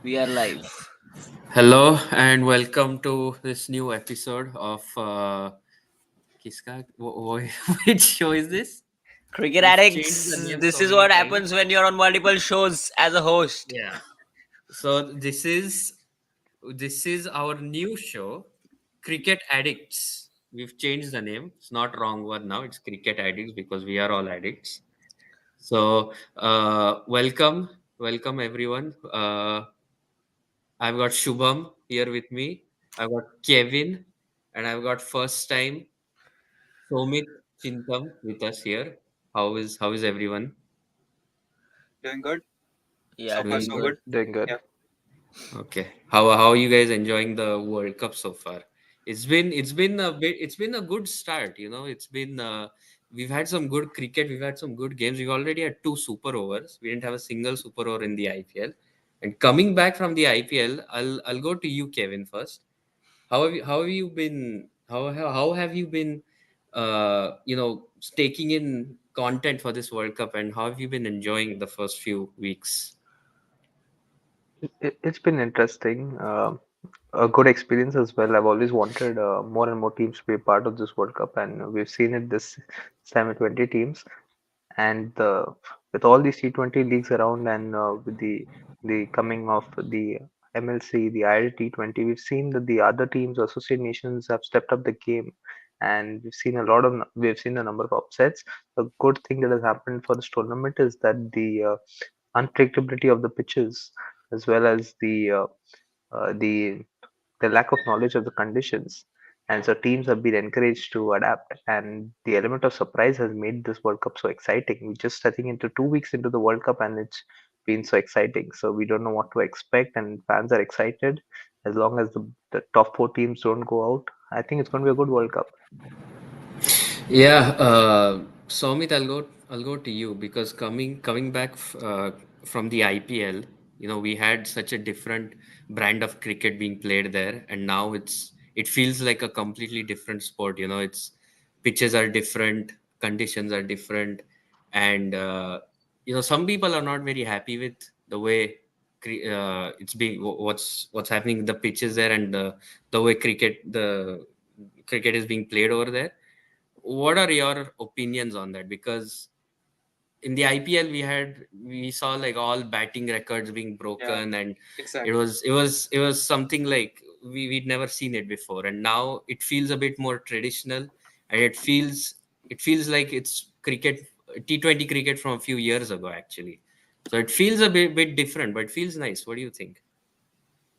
We are live. Hello and welcome to this new episode of Kiska. Which show is this? Cricket We've changed Addicts. the name This so is many what times. happens when you're on multiple shows as a host. Yeah. So this is our new show, Cricket Addicts. We've changed the name. It's not wrong one now. It's Cricket Addicts because we are all addicts. So welcome everyone. I've got Shubham here with me. I've got Kevin, and I've got first time Somit Chintam with us here. How is everyone? Doing good. Yeah, So far, Doing doing so good. good. good. Doing good. Yeah. Okay. How are you guys enjoying the World Cup so far? It's been a good start. We've had some good cricket. We've had some good games. We've already had two super overs. We didn't have a single super over in the IPL. And coming back from the IPL, I'll go to you, Kevin, first. How have you been how have you been taking in content for this World Cup, and how have you been enjoying the first few weeks? It's been interesting, a good experience as well. I've always wanted more and more teams to be a part of this World Cup, and we've seen it this time with 20 teams. And with all these T20 leagues around, and with the coming of the MLC, the IL T20, we've seen that the other teams, associate nations, have stepped up the game, and we've seen a number of upsets. The good thing that has happened for this tournament is that the unpredictability of the pitches, as well as uh, the the lack of knowledge of the conditions. And so teams have been encouraged to adapt, and the element of surprise has made this World Cup so exciting. We just I think into 2 weeks into the World Cup, and it's been so exciting. So we don't know what to expect, and fans are excited. As long as the top four teams don't go out, I think it's going to be a good World Cup. Yeah, Somit, I'll go to you because coming back from the IPL, we had such a different brand of cricket being played there, and now it feels like a completely different sport. It's pitches are different, conditions are different, and some people are not very happy with the way it's being what's happening with the pitches there, and the way cricket is being played over there. What are your opinions on that? Because in the IPL we saw like all batting records being Yeah. broken, and it Exactly. was it was it was something like we'd never seen it before, and now it feels a bit more traditional, and it feels like it's cricket, T20 cricket from a few years ago actually. So it feels a bit different, but it feels nice. What do you think?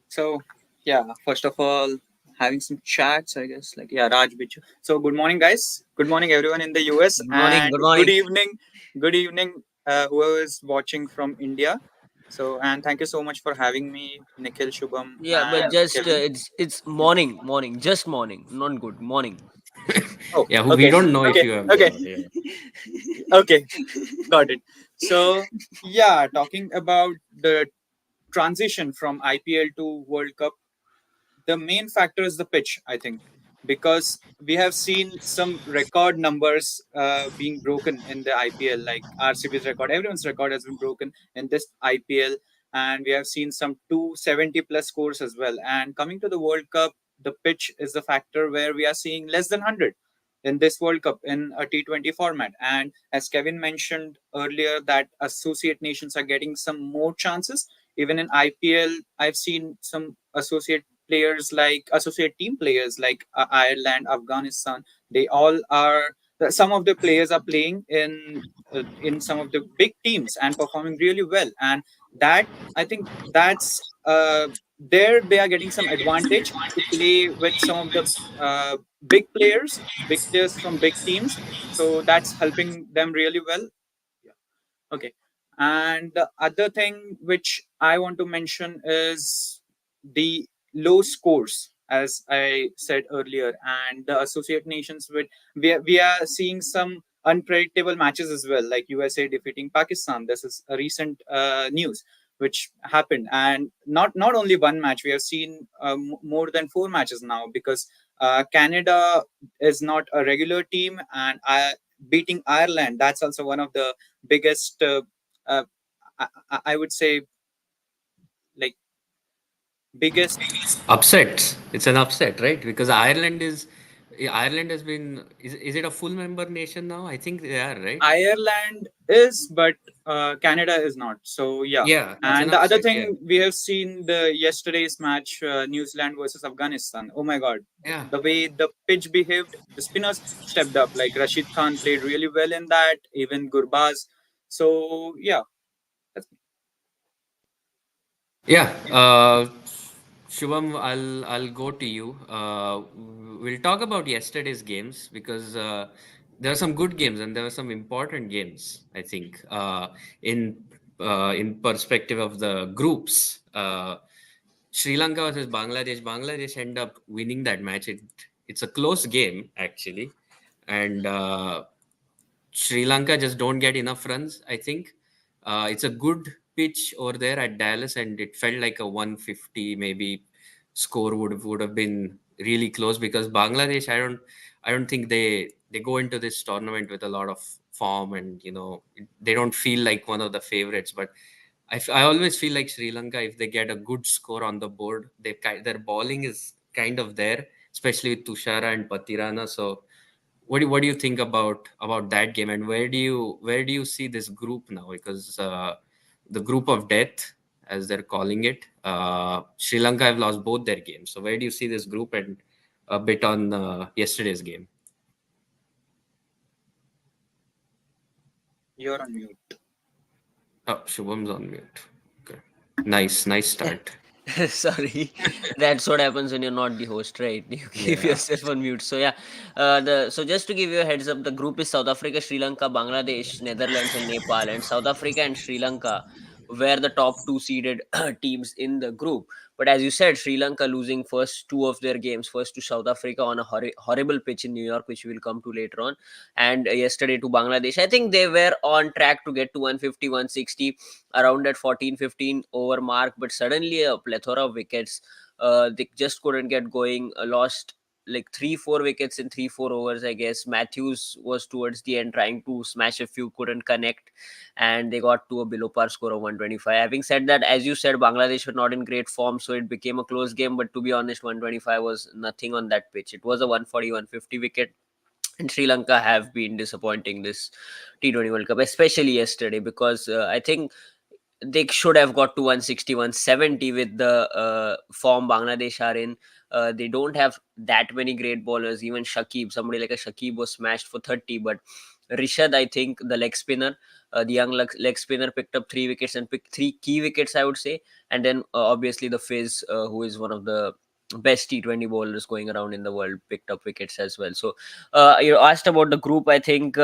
So, yeah, first of all, having some chats, I guess. Like, yeah, Raj Bichu. So, good morning, guys. Good morning, everyone in the US. Good morning. And Good good morning. evening. Good evening, whoever is watching from India. So, and thank you so much for having me, Nikhil, Shubham, Yeah, but and just Kevin. it's morning, just morning, not good morning. Oh, Yeah, we okay. don't know if Okay. you have Okay. yeah. Okay. Got it. So, yeah, talking about the transition from IPL to World Cup, the main factor is the pitch, I think, because we have seen some record numbers being broken in the IPL, like RCB's record, everyone's record has been broken in this IPL, and we have seen some 270 plus scores as well. And coming to the World Cup, the pitch is the factor where we are seeing less than 100 in this World Cup in a T20 format. And as Kevin mentioned earlier, that associate nations are getting some more chances. Even in IPL, I've seen some associate team players like Ireland, Afghanistan. They all are. Some of the players are playing in some of the big teams and performing really well, and that I think that's there they are getting some advantage to play with some of the big players from big teams. So that's helping them really well. Yeah. Okay. And the other thing which I want to mention is the low scores, as I said earlier, and the associate nations with we are seeing some unpredictable matches as well, like USA defeating Pakistan. This is a recent news which happened, and not only one match. We have seen more than four matches now because Canada is not a regular team, and beating Ireland. That's also one of the biggest. Uh, I would say like biggest. Upsets. It's an upset, right? Because Ireland has been is it a full member nation now? I think they are, right? Ireland is, but Canada is not. So yeah. Yeah, it's an And the other upset. Yeah, thing, we have seen the yesterday's match, New Zealand versus Afghanistan. Oh my God, yeah, the way the pitch behaved, the spinners stepped up. Like Rashid Khan played really well in that. Even Gurbaz. So yeah, that's yeah. Shubham, I'll go to you. We'll talk about yesterday's games because there are some good games and there were some important games. I think in perspective of the groups. Sri Lanka versus Bangladesh. Bangladesh end up winning that match. It's a close game actually, and Sri Lanka just don't get enough runs. I think it's a good pitch over there at Dallas, and it felt like a 150 maybe score would have been really close because Bangladesh. I don't think they go into this tournament with a lot of form, and they don't feel like one of the favorites. But I always feel like Sri Lanka, if they get a good score on the board, their bowling is kind of there, especially with Tushara and Patirana. So what do you think about that game, and where do you see this group now? Because the group of death, as they're calling it, Sri Lanka have lost both their games. So where do you see this group, and a bit on yesterday's game? you're on mute. Oh, Shubham's on mute. Okay, nice start. Sorry, that's what happens when you're not the host, right? You keep Yeah. yourself on mute. So yeah, so just to give you a heads up, the group is South Africa, Sri Lanka, Bangladesh, Netherlands, and Nepal. And South Africa and Sri Lanka were the top two seeded teams in the group. But as you said, Sri Lanka losing first two of their games, first to South Africa on a horrible pitch in New York, which we will come to later on, and yesterday to Bangladesh. I think they were on track to get to 150, 160 around that 14 15 over mark, but suddenly a plethora of wickets, they just couldn't get going, lost like 3 4 wickets in 3 4 overs. I guess Matthews was towards the end trying to smash a few, couldn't connect, and they got to a below par score of 125. Having said that, as you said, Bangladesh were not in great form, so it became a close game, but to be honest, 125 was nothing on that pitch. It was a 140 150 wicket, and Sri Lanka have been disappointing this T20 World Cup, especially yesterday, because I think they should have got to 160 170 with the form Bangladesh are in. They don't have that many great bowlers. Even Shakib, somebody like a Shakib was smashed for 30, but Rishad, I think the leg spinner, the young leg spinner, picked up 3 wickets and picked 3 key wickets, I would say. And then obviously the Fizz, who is one of the best T20 bowlers going around in the world, picked up wickets as well. So you asked about the group. I think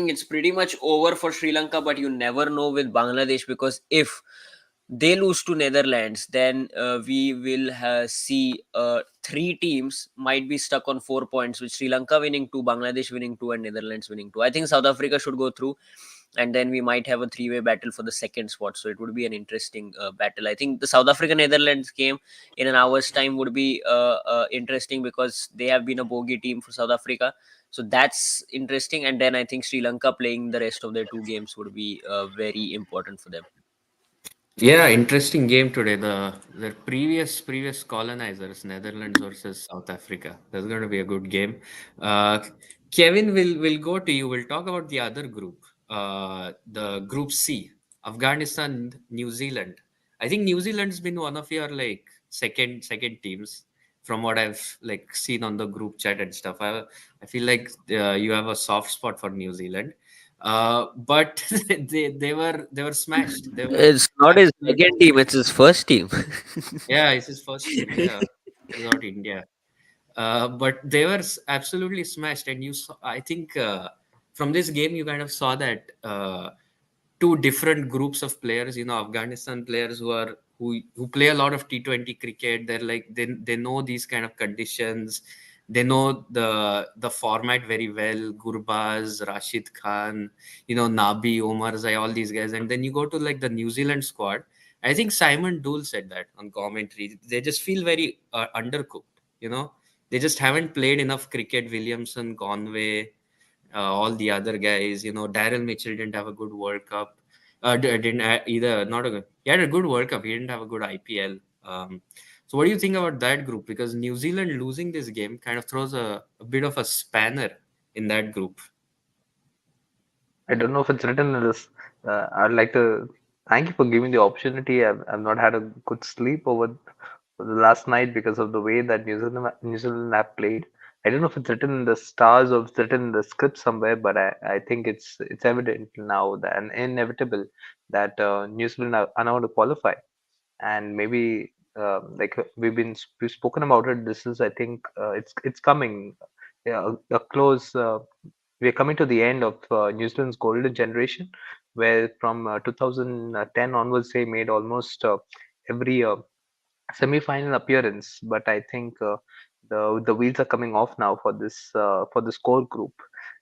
it's pretty much over for Sri Lanka, but you never know with Bangladesh, because if they lose to Netherlands, then we will see three teams might be stuck on 4 points, with Sri Lanka winning two, Bangladesh winning two, and Netherlands winning two. I think South Africa should go through, and then we might have a three-way battle for the second spot. So it would be an interesting battle. I think the South Africa Netherlands game in an hour's time would be interesting, because they have been a bogey team for South Africa. So that's interesting. And then I think Sri Lanka playing the rest of their two games would be very important for them. Yeah, interesting game today. The previous colonizers, Netherlands versus South Africa. That's going to be a good game. Uh, Kevin, will go to you. We'll talk about the other group, the Group C, Afghanistan, New Zealand. I think New Zealand's been one of your like second teams from what I've like seen on the group chat and stuff. I feel like you have a soft spot for New Zealand, but they were smashed. They were It's not his absolutely second team, it's his first team. yeah, it's his first team. Yeah, without India. But they were absolutely smashed, and you saw. I think from this game, you kind of saw that two different groups of players. Afghanistan players who play a lot of T20 cricket. They're like they know these kind of conditions. They know the format very well. Gurbaz, Rashid Khan, Nabi, Omar Zai, all these guys. And then you go to like the New Zealand squad. I think Simon Dool said that on commentary. They just feel very undercooked. They just haven't played enough cricket. Williamson, Conway, all the other guys. Daryl Mitchell didn't have a good World Cup. Didn't either. Not a good. He had a good World Cup. He didn't have a good IPL. Um, so, what do you think about that group? Because New Zealand losing this game kind of throws a bit of a spanner in that group. I don't know if it's written in this. I'd like to thank you for giving the opportunity. I've not had a good sleep over the last night because of the way that New Zealand have played. I don't know if it's written in the stars or it's written in the script somewhere, but I think it's evident now that and inevitable that New Zealand are now to qualify, and maybe like we've spoken about it. This is, I think, it's coming. Yeah, a close. We're coming to the end of New Zealand's golden generation, where from 2010 onwards they made almost every semi-final appearance. But I think the wheels are coming off now for this core group,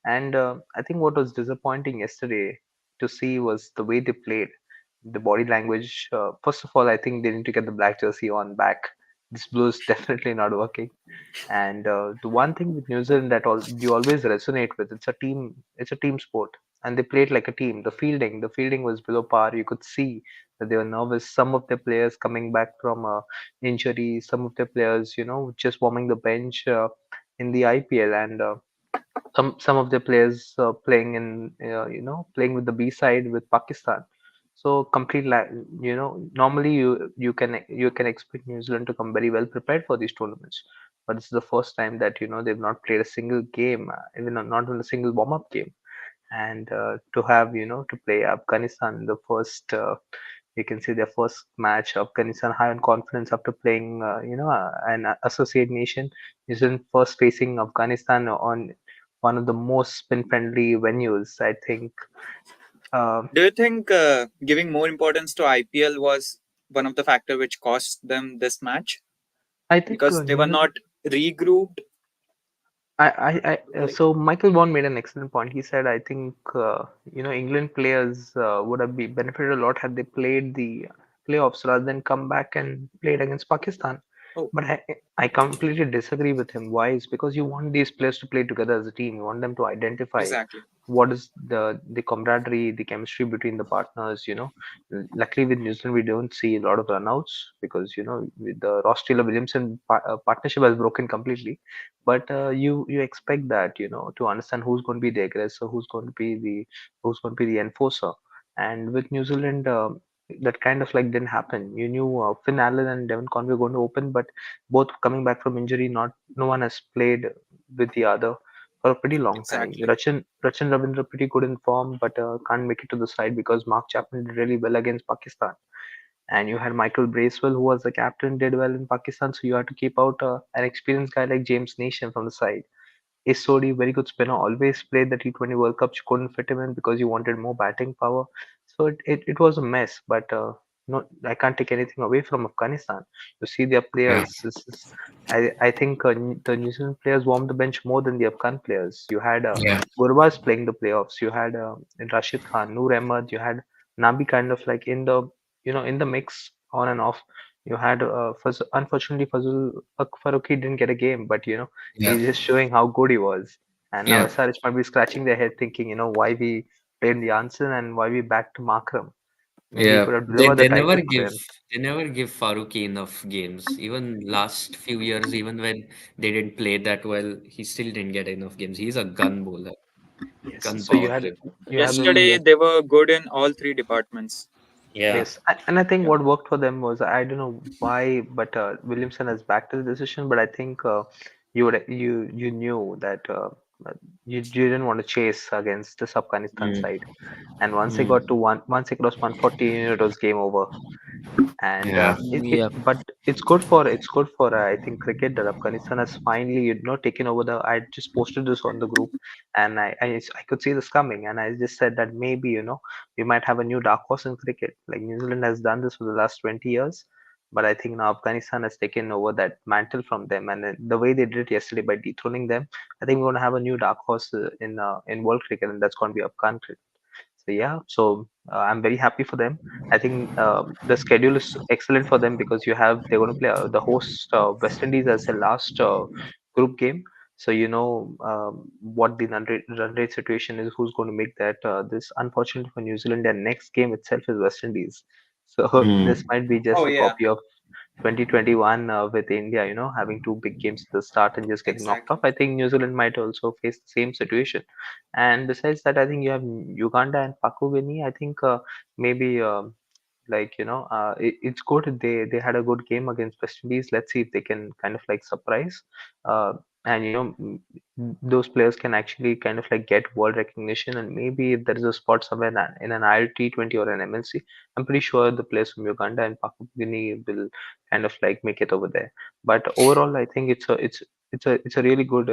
and I think what was disappointing yesterday to see was the way they played, the body language. First of all, I think they need to get the black jersey on back. This blue is definitely not working. And the one thing with New Zealand that all you always resonate with, it's a team sport, and they played like a team. The fielding was below par. You could see that they were nervous. Some of the players coming back from injury, some of the players, just warming the bench in the IPL, and some of the players playing playing with the B side with Pakistan. So normally you can expect New Zealand to come very well prepared for these tournaments, but this is the first time that they've not played a single game, even not even a single warm up game, and to have to play Afghanistan in the first. You can see their first match. Afghanistan high on confidence after playing, an associate nation. New Zealand first facing Afghanistan on one of the most spin-friendly venues, I think. Uh, Do you think giving more importance to IPL was one of the factor which cost them this match I think because they were not regrouped? so Michael Vaughan made an excellent point. He said, I think, England players would have be benefited a lot had they played the playoffs rather than come back and played against Pakistan. Oh, But I completely disagree with him. Why? Is because you want these players to play together as a team. You want them to identify exactly. what is the camaraderie, the chemistry between the partners. Luckily with New Zealand, we don't see a lot of runouts because with the Ross Taylor Williamson partnership has broken completely. But you expect that to understand who's going to be the aggressor, who's going to be the enforcer. And with New Zealand, that kind of like didn't happen. You knew Finn Allen and Devon Conway were going to open, but both coming back from injury, not no one has played with the other for a pretty long time. Exactly. Rachin Ravindra pretty good in form, but can't make it to the side because Mark Chapman did really well against Pakistan. And you had Michael Bracewell, who was the captain, did well in Pakistan. So you had to keep out an experienced guy like James Nation from the side. Sodi, very good spinner, always played the T20 World Cup. You couldn't fit him in because you wanted more batting power. So it was a mess. But no, I can't take anything away from Afghanistan. You see their Yeah, players. I think the New Zealand players warmed the bench more than the Afghan players. You had yeah, Gurbaz playing the playoffs. You had Rashid Khan, Noor Ahmed. You had Nabi kind of like in the in the mix on and off. You had unfortunately Fazul Farooqi didn't get a game, but yeah, he's just showing how good he was. And now yeah, SRH might be scratching their head thinking, why we played the answer and why we backed Markram. Maybe he yeah. could have They delivered the they never title for give them. they never give Faruqi enough games. Even last few years, even when they didn't play that well, he still didn't get enough games. He's a gun bowler, Yes. gun So power player. you had this Yesterday they were good in all three departments. Yeah, yes, and I think Yeah. what worked for them was I don't know why, but Williamson has backed his decision. But I think you knew that you didn't want to chase against this Afghanistan mm, side, and mm, once it crossed 140, it was game over. And yeah, Yep. but it's good for I think cricket that Afghanistan has finally taken over the. I just posted this on the group, and I could see this coming, and I just said that maybe we might have a new dark horse in cricket. Like New Zealand has done this for the last 20 years, but I think now Afghanistan has taken over that mantle from them, and the way they did it yesterday by dethroning them, I think we're going to have a new dark horse in world cricket, and that's going to be Afghan cricket. So yeah, so I'm very happy for them. I think the schedule is excellent for them because they're going to play the host West Indies as the last group game. So what the run rate situation is, who's going to make that. This unfortunately for New Zealand, their next game itself is West Indies. So mm, this might be Oh just a yeah. copy of. 2021 with India, having two big games at the start and just getting knocked off. Exactly. I think New Zealand might also face the same situation. And besides that, I think you have Uganda and Papua New Guinea. I think maybe like it's good they had a good game against West Indies. Let's see if they can kind of like surprise, uh, and those players can actually kind of like get world recognition, and maybe if there is a spot somewhere in an ILT20 or an MLC, I'm pretty sure the players from Uganda and Papua New Guinea will kind of like make it over there. But overall, I think it's a really good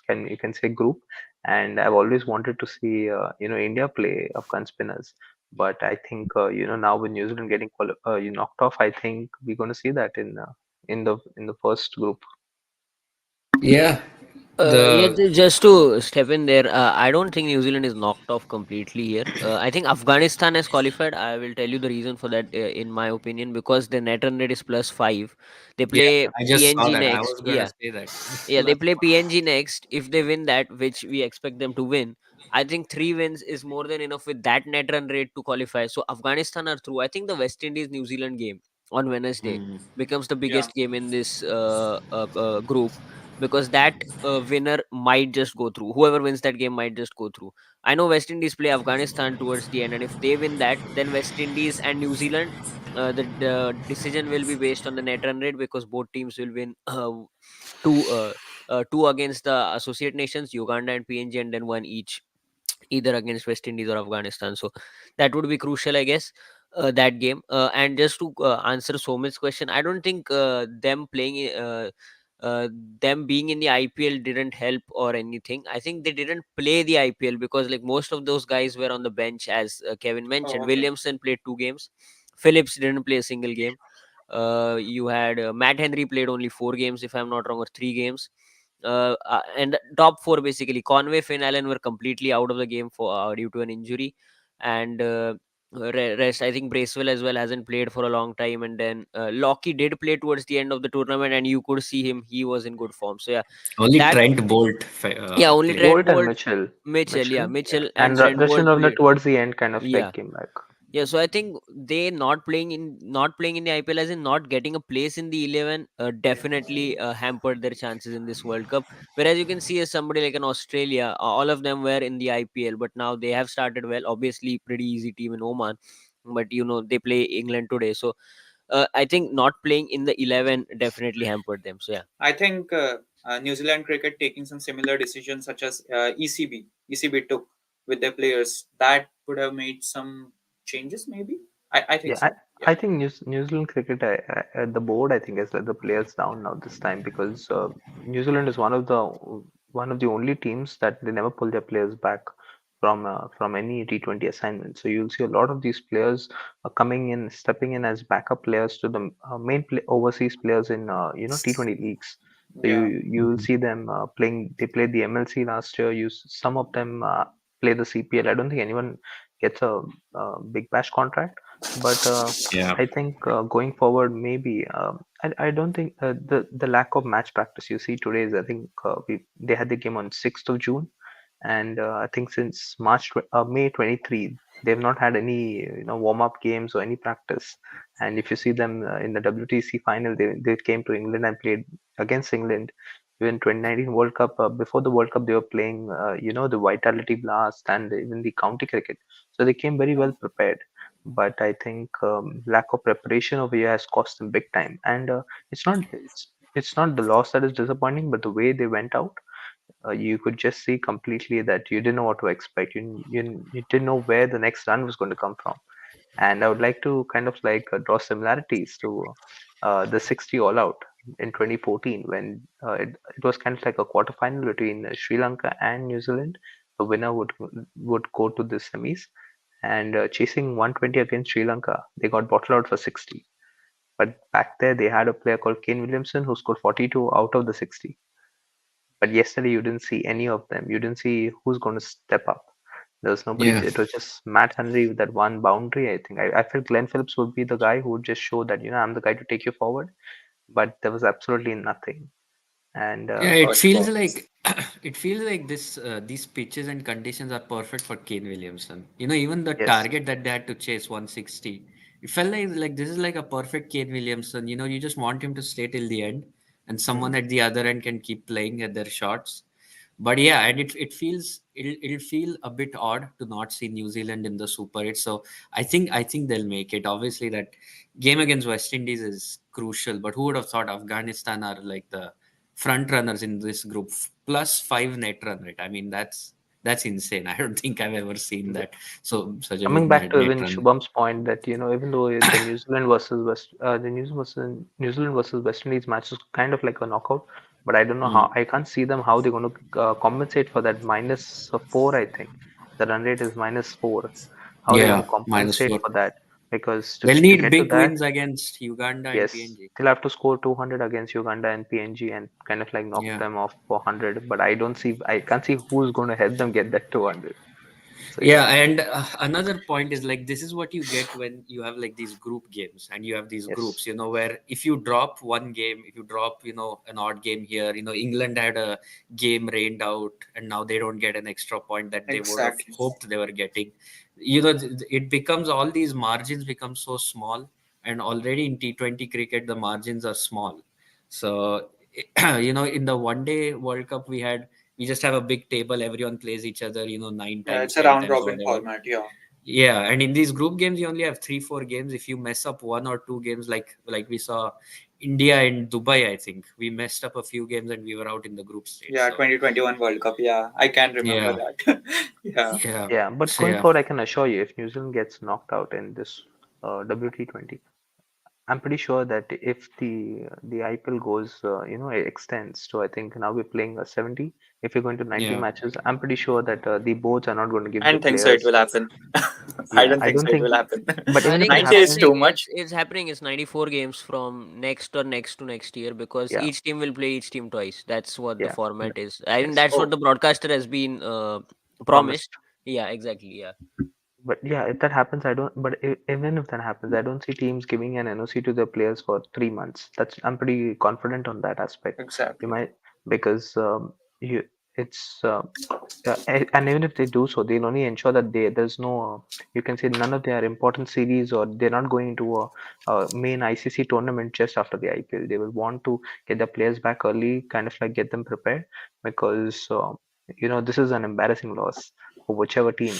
can you can say group, and I've always wanted to see India play Afghan spinners. But I think now with New Zealand getting knocked off, I think we're going to see that in the first group. Yeah, Yeah, the just to step in there, I don't think New Zealand is knocked off completely here. I think Afghanistan has qualified. I will tell you the reason for that, in my opinion, because the net run rate is +5. They yeah, play I just saw PNG that. I next. was gonna Yeah, say that. yeah, they play PNG next. If they win that, which we expect them to win, I think 3 wins is more than enough with that net run rate to qualify. So Afghanistan are through. I think the West Indies New Zealand game on Wednesday Mm. becomes the Yeah. biggest game in this group, because that winner might just go through. Whoever wins that game might just go through. I know West Indies play Afghanistan towards the end, and if they win that, then West Indies and New Zealand. The decision will be based on the net run rate, because both teams will win two against the associate nations, Uganda and PNG, and then one each, either against West Indies or Afghanistan. So that would be crucial, I guess. That game. And just to answer Somit's question, I don't think uh, them being in the IPL didn't help or anything. I think they didn't play the IPL because like most of those guys were on the bench, as Kevin Oh, mentioned. okay. Williamson played 2 games. Phillips didn't play a single game. You had Matt Henry played only 4 games, if I'm not wrong, or 3 games. And top four basically, Conway, Finn Allen were completely out of the game for due to an injury, and rest. I think Bracewell as well hasn't played for a long time, and then Lockie did play towards the end of the tournament, and you could see him; he was in good form. So yeah, Only that Trent Bolt yeah, only played. Trent Bolt and Bolt, Mitchell, Mitchell, yeah, Mitchell, Yeah. Mitchell and and Trent Russian Bolt Ravna played. towards the end kind of like Yeah, came back. yeah, so I think they not playing in the IPL, as in not getting a place in the 11, definitely hampered their chances in this World Cup. Whereas you can see as somebody like an Australia, all of them were in the IPL, but now they have started well. Obviously, pretty easy team in Oman, but they play England today. So I think not playing in the 11 definitely hampered them. So yeah. I think New Zealand cricket taking some similar decisions such as ECB took with their players, that would have made some changes maybe. I think Yeah, I, so. Yeah. I think New Zealand cricket the board I think has let the players down now this time because New Zealand is one of the only teams that they never pull their players back from any T20 assignment. So you'll see a lot of these players coming in, stepping in as backup players to the overseas players in T20 leagues. So Yeah. you'll see them playing. They played the MLC last year. Some of them play the CPL. I don't think anyone gets a big bash contract, but Yeah. I think going forward, maybe I don't think the lack of match practice you see today is I think they had the game on 6th of June, and I think since May 23 they've not had any warm up games or any practice. And if you see them in the WTC final, they came to England and played against England. Even 2019 World Cup, before the World Cup, they were playing, the Vitality Blast and even the county cricket. So they came very well prepared, but I think lack of preparation over here has cost them big time. And it's not the loss that is disappointing, but the way they went out. You could just see completely that you didn't know what to expect. You didn't know where the next run was going to come from. And I would like to kind of like draw similarities to the 60 All Out in 2014 when it was kind of like a quarterfinal between Sri Lanka and New Zealand. The winner would go to the semis, and chasing 120 against Sri Lanka, they got bottled out for 60. But back there, they had a player called Kane Williamson who scored 42 out of the 60. But yesterday, you didn't see any of them. You didn't see who's going to step up. There was nobody. Yeah. It was just Matt Henry with that one boundary. I think I felt Glenn Phillips would be the guy who would just show that I'm the guy to take you forward. But there was absolutely nothing. And Yeah, it First feels balls. like it feels like this these pitches and conditions are perfect for Kane Williamson. You know, even the yes. target that they had to chase 160, it felt like this is like a perfect Kane Williamson. You know, you just want him to stay till the end, and someone Mm. at the other end can keep playing at their shots. But yeah, and it'll feel a bit odd to not see New Zealand in the Super 8. So I think they'll make it. Obviously, that game against West Indies is crucial. But who would have thought Afghanistan are like the front runners in this group, plus 5 net run rate? I mean, that's insane. I don't think I've ever seen that. So such a big Coming back to net even run. Shubham's point that even though the New Zealand versus New Zealand versus West Indies match is kind of like a knockout, but I don't know how. Mm. I can't see them how they're going to compensate for that -4. I think the run rate is -4. How they're going Yeah, to minus compensate 4. for that? Because They'll to need get to big that, wins against Uganda and yes, PNG. they'll have to score 200 against Uganda and PNG and kind of like knock Yeah. them off for 100. But I can't see who's going to help them get that 200. So Yeah, yeah, and another point is like this is what you get when you have like these group games and you have these yes, groups, where if you drop one game, if you drop, an odd game here, England had a game rained out and now they don't get an extra point that they would have Exactly. hoped they were getting. It becomes all these margins become so small, and already in T20 cricket, the margins are small. So, in the one day World Cup, we just have a big table, everyone plays each other, nine Yeah, times it's a 10 round times, robin whatever. format. Yeah. Yeah, and in these group games you only have 3 4 games. If you mess up one or two games, like we saw India and Dubai, I think we messed up a few games and we were out in the group stage. Yeah, So 2021 World Cup. Yeah, I can remember yeah, that. Yeah. yeah, yeah. But so going yeah, forward, I can assure you, if New Zealand gets knocked out in this WT20, I'm pretty sure that if the IPL goes, it extends. So I think now we're playing a 70. If you're going to 90 yeah. matches, I'm pretty sure that the boards are not going to give I the don't think so. It players. will happen. I Yeah, don't I think don't so. It think. will happen. But I even if think it it's 90 is too happens, happening. much. It's happening. It's 94 games from next or next to next year because yeah, each team will play each team twice. That's what the yeah, format is. I think yes, that's what Oh, the broadcaster has been promised. promised. Yeah, exactly. Yeah. But yeah, if that happens, I don't. But even if that happens, I don't see teams giving an NOC to their players for 3 months. I'm pretty confident on that aspect. You exactly. might because you it's and even if they do so, they'll only ensure that there's no you can say none of their important series or they're not going into a main ICC tournament just after the IPL. They will want to get their players back early, kind of like get them prepared because this is an embarrassing loss for whichever team.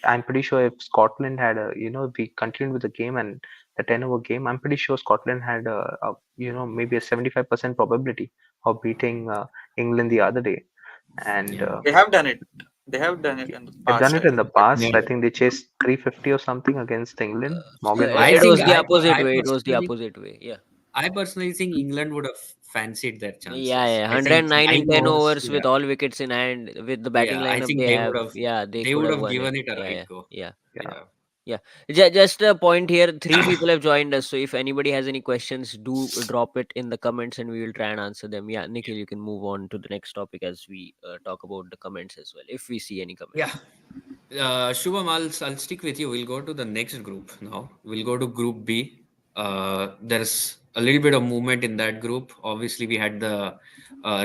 I'm pretty sure if Scotland had if we continued with the game and the 10 over game, I'm pretty sure Scotland had maybe a 75% probability of beating England the other day. And Yeah. They have done it. They have done it in the they've done past, it I in the think. But past. Yeah. I think they chased 350 or something against England. Morgan I It Murphy. think was the opposite way. It was the opposite way. Yeah. I personally think England would have fancied their Yeah, chances. yeah. I think 109 in 10 9 overs. overs with Yeah, all wickets in hand with the batting yeah. I lineup think they they would have. have Yeah, they they could would have have won it. given it a Yeah, right yeah, go. yeah. Yeah. Yeah. Yeah, just a point here. Three people have joined us, so if anybody has any questions, do drop it in the comments, and we will try and answer them. Yeah, Nikhil, you can move on to the next topic as we talk about the comments as well, if we see any Yeah. comments. Shubham, I'll stick with you. We'll go to the next group now. We'll go to Group B. There's a little bit of movement in that group. Obviously, we had the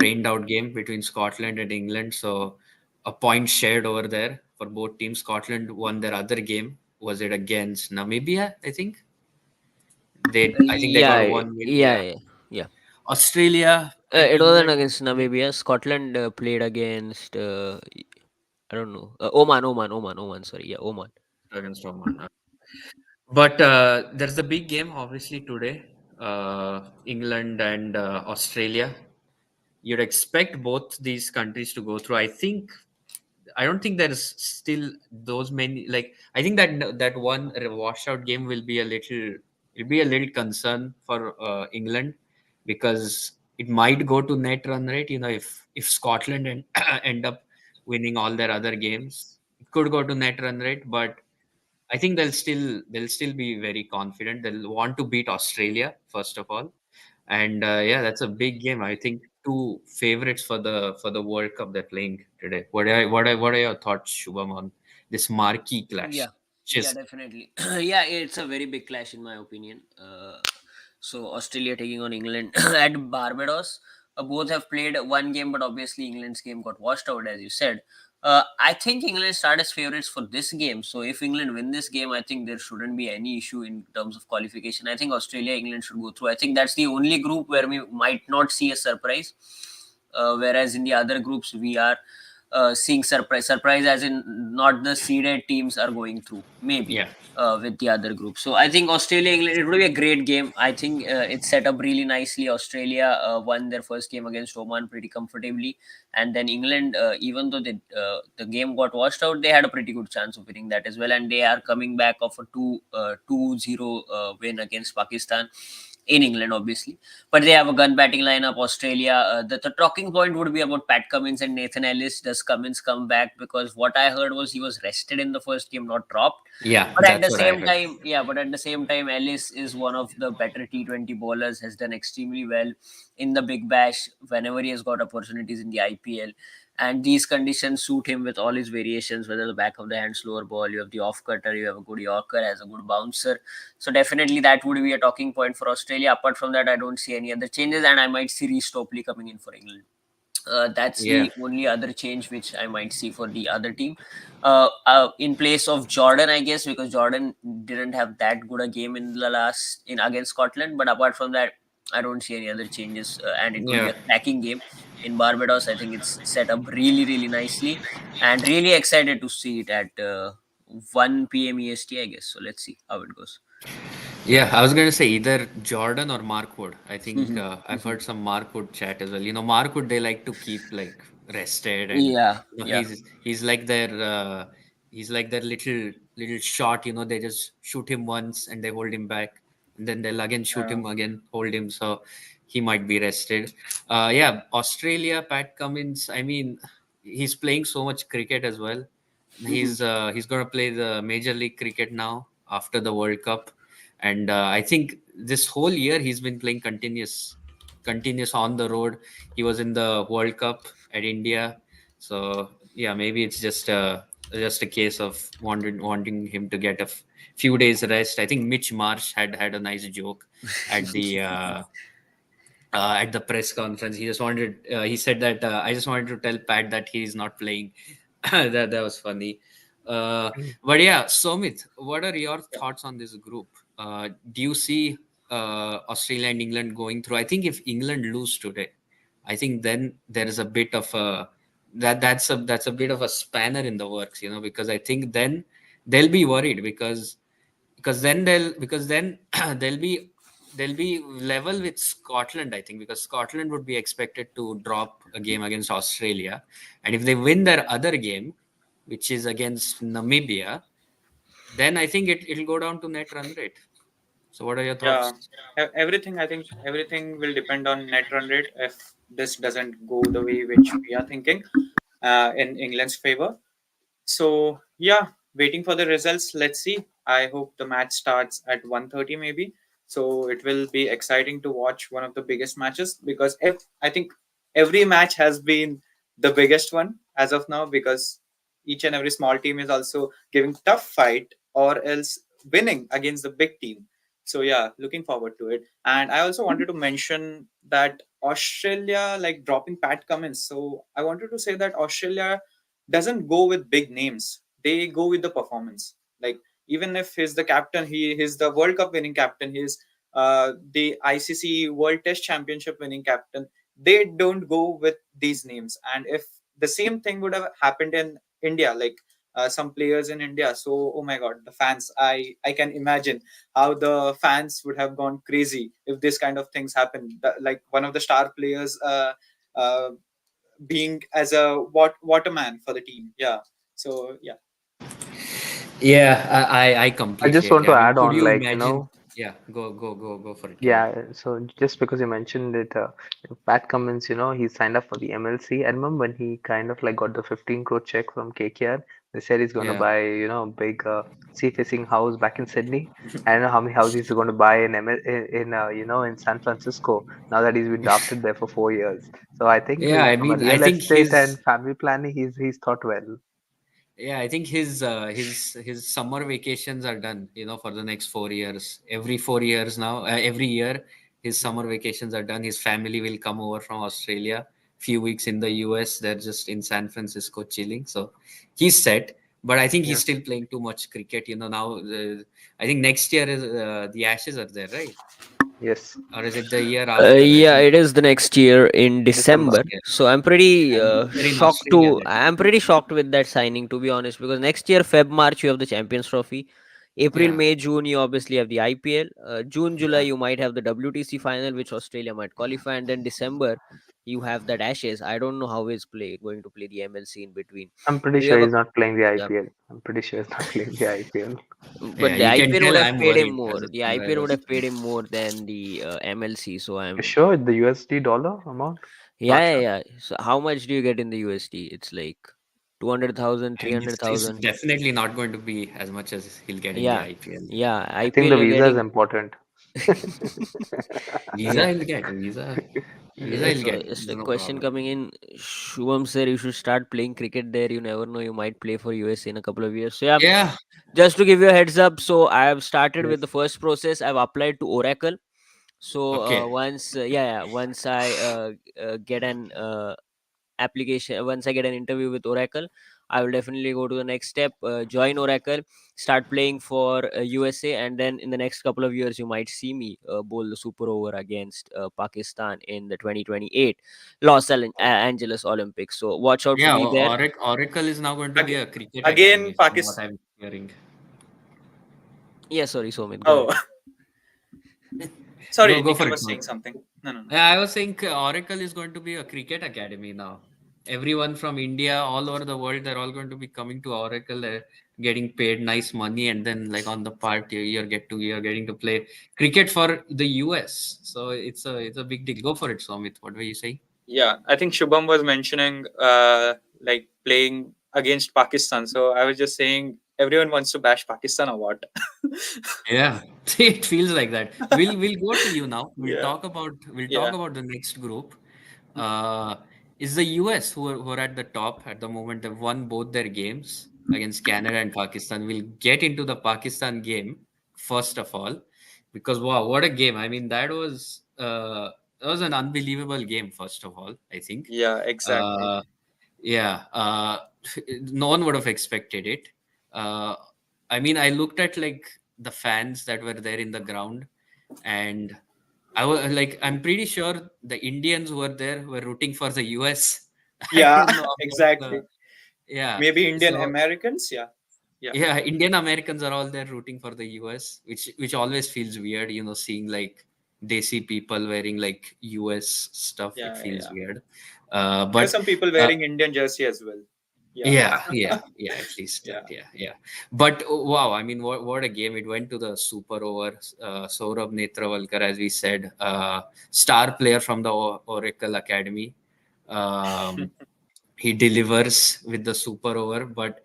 rained out game between Scotland and England, so a point shared over there for both teams. Scotland won their other game. Was it against Namibia? I think they got Yeah, 1 win. yeah, Yeah. yeah, yeah. Australia and It wasn't England against Namibia. Scotland played against I don't know, Oman. Sorry, yeah, Oman. against Oman. But there's the big game, obviously, today. England and Australia. You'd expect both these countries to go through. I don't think there's still those many. Like I think that one washout game will be a little concern for England, because it might go to net run rate. If Scotland end up winning all their other games, it could go to net run rate. But I think they'll still be very confident. They'll want to beat Australia first of all, and yeah, that's a big game. I think two favorites for the World Cup they're playing today. What are your thoughts, Shubham, on this marquee clash? Yeah, yeah, Just definitely. Yeah, it's a very big clash in my opinion. So Australia taking on England at Barbados. Both have played one game, but obviously England's game got washed out, as you said. I think England start as favourites for this game. So if England win this game, I think there shouldn't be any issue in terms of qualification. I think Australia, England should go through. I think that's the only group where we might not see a surprise. Whereas in the other groups, we are seeing surprise as in not the seeded teams are going through. Maybe Yeah. with the other group. So I think Australia England, it would be a great game. I think it's set up really nicely. Australia won their first game against Oman pretty comfortably, and then England, even though the game got washed out, they had a pretty good chance of winning that as well. And they are coming back of a 2-0 win against Pakistan in England, obviously. But they have a gun batting lineup. Australia, the talking point would be about Pat Cummins and Nathan Ellis. Does Cummins come back? Because what I heard was he was rested in the first game, not dropped. Yeah, But at the that's what I same heard. time, yeah, but at the same time, Ellis is one of the better T20 bowlers, has done extremely well in the Big Bash whenever he has got opportunities in the IPL. And these conditions suit him with all his variations, whether the back of the hand slower ball, you have the off cutter, you have a good Yorker, has a good bouncer. So definitely that would be a talking point for Australia. Apart from that, I don't see any other changes, and I might see Reece Topley coming in for England. That's Yeah. the only other change which I might see for the other team. In place of Jordan, I guess, because Jordan didn't have that good a game in the last in against Scotland. But apart from that, I don't see any other changes, and it will be Yeah. a cracking game in Barbados. I think it's set up really, really nicely, and really excited to see it at 1 p.m. EST, I guess. So let's see how it goes. Yeah, I was going to say either Jordan or Markwood. I think I've heard some Markwood chat as well. Markwood, they like to keep like rested, and Yeah, yeah. he's like their little shot. They just shoot him once and they hold him back, and then they'll again shoot Yeah. him again, hold him. So he might be rested. Yeah, Australia, Pat Cummins. I mean, he's playing so much cricket as well. He's going to play the Major League Cricket now after the World Cup, and I think this whole year he's been playing continuous on the road. He was in the World Cup at India, so yeah, maybe it's just a case of wanting him to get a few days rest. I think Mitch Marsh had a nice joke at the press conference. He said that I just wanted to tell Pat that he's not playing. That was funny. uh, but yeah, Somit, what are your Yeah. thoughts on this group? Do you see Australia and England going through? I think if England lose today, I think then there is a bit of a that's a bit of a spanner in the works, because I think then they'll be worried because then they'll be level with Scotland, I think, because Scotland would be expected to drop a game against Australia, and if they win their other game, which is against Namibia, then I think it'll go down to net run rate. So what are your Yeah. thoughts? Everything, I think everything will depend on net run rate if this doesn't go the way which we are thinking in England's favor. So yeah, waiting for the results. Let's see. I hope the match starts at 1:30 maybe. So it will be exciting to watch one of the biggest matches because if I think every match has been the biggest one as of now because each and every small team is also giving tough fight or else winning against the big team. So yeah, looking forward to it. And I also wanted to mention that Australia like dropping Pat Cummins. So I wanted to say that Australia doesn't go with big names. They go with the performance. Like even if he's the captain, he's the World Cup winning captain. He's the ICC World Test Championship winning captain. They don't go with these names. And if the same thing would have happened in India, like some players in India, so oh my God, the fans! I can imagine how the fans would have gone crazy if this kind of things happen. Like one of the star players. Uh, being as a waterman for the team. Yeah. So yeah. Yeah, I I completely just agree. want to I mean, add could on, you like, imagine? Yeah, go for it, Kevin. yeah, so just because you mentioned it, Pat Cummins, he signed up for the MLC. I remember when he kind of like got the 15 crore check from KKR. They said he's going to Yeah. buy, a big sea-facing house back in Sydney. I don't know how many houses he's going to buy in in San Francisco now that he's been drafted there for 4 years. So I think Yeah, I from a mean, I real think estate his and family planning, he's thought well. Yeah, I think his summer vacations are done, for the next 4 years. Every 4 years now, every year, his summer vacations are done. His family will come over from Australia. Few weeks in the US, they're just in San Francisco chilling. So he's set. But I think he's Yeah. still playing too much cricket. Now, I think next year is the Ashes are there, right? Yes. Or is it the year after? I Yeah, think. it is the next year in December. December. Yeah. So I'm pretty And they're in shocked Australia to. that time. I'm pretty shocked with that signing, to be honest, because next year Feb March you have the Champions Trophy. April, Yeah. May, June you obviously have the IPL. June, July Yeah. you might have the WTC final, which Australia might qualify, and then December you have that Ashes. I don't know how he's going to play the MLC in between. I'm pretty Do you sure have a he's not playing the yeah? IPL. I'm pretty sure he's not playing the IPL. Yeah. But the You can IPL would tell have I'm paid him worried more. as a The IPL would Sunrisers have fan. paid him more than the MLC. So You I'm sure the USD dollar amount? yeah, Not yeah, sure. yeah. So how much do you get in the USD? It's like 200,000, And it's 300,000. definitely not going to be as much as he'll get in the Yeah, IPL. yeah. I think IPL, the you're visa is getting. important. Visa Yeah. he'll get. Visa he'll So get. it's There's a no question problem. coming in. Shubham sir, you should start playing cricket there. You never know. You might play for US in a couple of years. So yeah, Yeah. just to give you a heads up. So I have started with the Yes. first process. I've applied to Oracle. So Okay. once I get an application, once I get an interview with Oracle, I will definitely go to the next step, join Oracle, start playing for USA, and then in the next couple of years you might see me bowl the super over against Pakistan in the 2028 Angeles Olympics. So watch out for Yeah. me there. Oracle is now going to be Ag- a cricket Again, academy, from what Pakistan. I'm hearing. Yeah, sorry, Somit, go Oh, ahead. sorry, Go Nikhil for it, was Sumit. saying something. No, no, no. Yeah, I was saying Oracle is going to be a cricket academy now. Everyone from India, all over the world, they're all going to be coming to Oracle, getting paid nice money, and then like on the part you're getting to play cricket for the US. So it's a big deal. Go for it, Somit. What were you saying? Yeah, I think Shubham was mentioning like playing against Pakistan. So I was just saying everyone wants to bash Pakistan or what? Yeah, it feels like that. We'll go to you now. Yeah, We'll talk yeah, about the next group. Uh, is the US who are at the top at the moment. They've won both their games against Canada and Pakistan. We'll get into the Pakistan game first of all, because wow, what a game! I mean, that was an unbelievable game. First of all, I think. yeah, exactly. Uh, yeah, no one would have expected it. Uh, I mean, I looked at like the fans that were there in the ground, and I was like, I'm pretty sure the Indians who were there were rooting for the US. I Yeah, don't know about exactly. the yeah. Maybe Indian So Americans. Yeah, yeah, yeah, Indian Americans are all there rooting for the US, which always feels weird. Seeing like they see people wearing like US stuff. It yeah, yeah, feels yeah. weird. There are But some people uh, wearing Indian jersey as well. Yeah, yeah. At least that, yeah, yeah. But wow, I mean, what a game! It went to the super over. Saurabh Netravalkar, as we said, star player from the Oracle Academy. Um, he delivers with the super over. But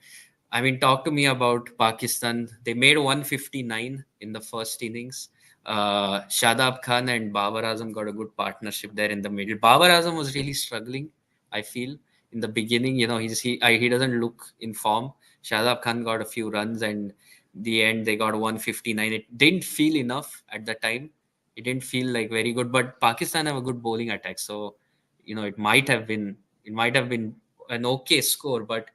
I mean, talk to me about Pakistan. They made 159 in the first innings. Shadab Khan and Babar Azam got a good partnership there in the middle. Babar Azam was really struggling, I feel, in the beginning. He doesn't look in form. Shadab Khan got a few runs, and the end they got 159. It didn't feel enough at the time. It didn't feel like very good, but Pakistan have a good bowling attack, so it might have been an okay score, but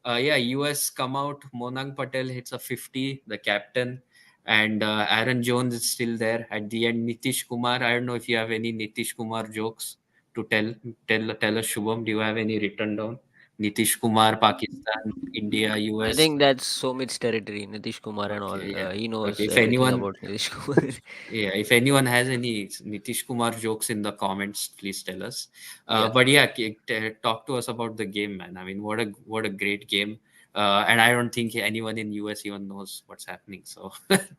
yeah, US come out. Monang Patel hits a 50, the captain, and Aaron Jones is still there at the end. Nitish Kumar, I don't know if you have any Nitish Kumar jokes to tell us, Shubham. Do you have any written down? Nitish Kumar, Pakistan, India, I US. think that's Somit's territory, Nitish Kumar and all. Okay, yeah. He Okay, knows if everything anyone, about Nitish Kumar. yeah, if anyone has any Nitish Kumar jokes in the comments, please tell us. Yeah. But yeah, talk to us about the game, man. I mean, what a great game. And I don't think anyone in US even knows what's happening. So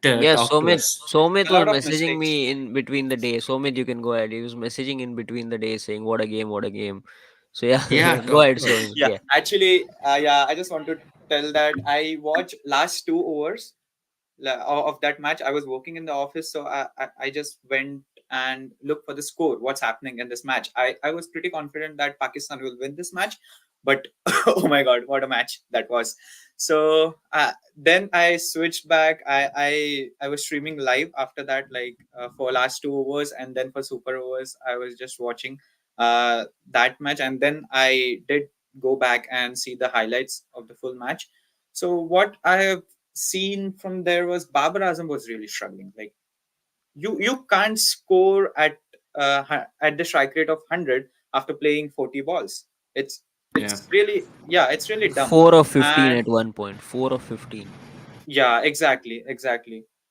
Yeah, talk to Somit. us. Somit a was lot of messaging mistakes. me in between the days. Somit, you can go ahead. He was messaging in between the days saying, "What a game! What a game!" So yeah, Yeah, go talk ahead, to us. Somit. Yeah, Yeah. actually, yeah, I just want to tell that I watched last 2 hours of that match. I was working in the office, so I just went and looked for the score, what's happening in this match. I was pretty confident that Pakistan will win this match, But oh my god, what a match that was. So then I switched back. I was streaming live after that, like for last 2 overs, and then for super overs I was just watching that match, and then I did go back and see the highlights of the full match. So what I have seen from there was Babar Azam was really struggling. Like you can't score at the strike rate of 100 after playing 40 balls. it's Yeah. it's really, yeah, it's really dumb. 4 of 15 And at one point. 4 of 15. yeah, exactly.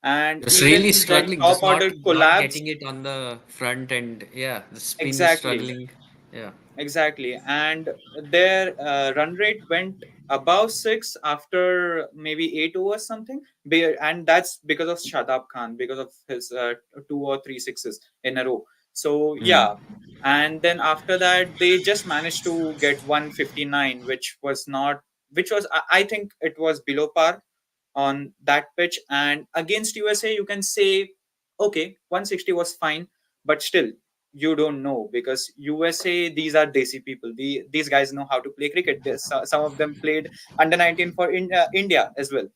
And Just really even when struggling, top just order not getting collapsed, it on the front end. Yeah, the spin exactly. struggling. Yeah. Exactly. And their run rate went above six after maybe 8 overs something. And that's because of Shadab Khan, because of his two or three sixes in a row. So, Mm. yeah. And then after that, they just managed to get 159, which was, I think it was below par on that pitch. And against USA, you can say, okay, 160 was fine, but still, you don't know because USA, these are desi people. These guys know how to play cricket. Some of them played under 19 for India as well.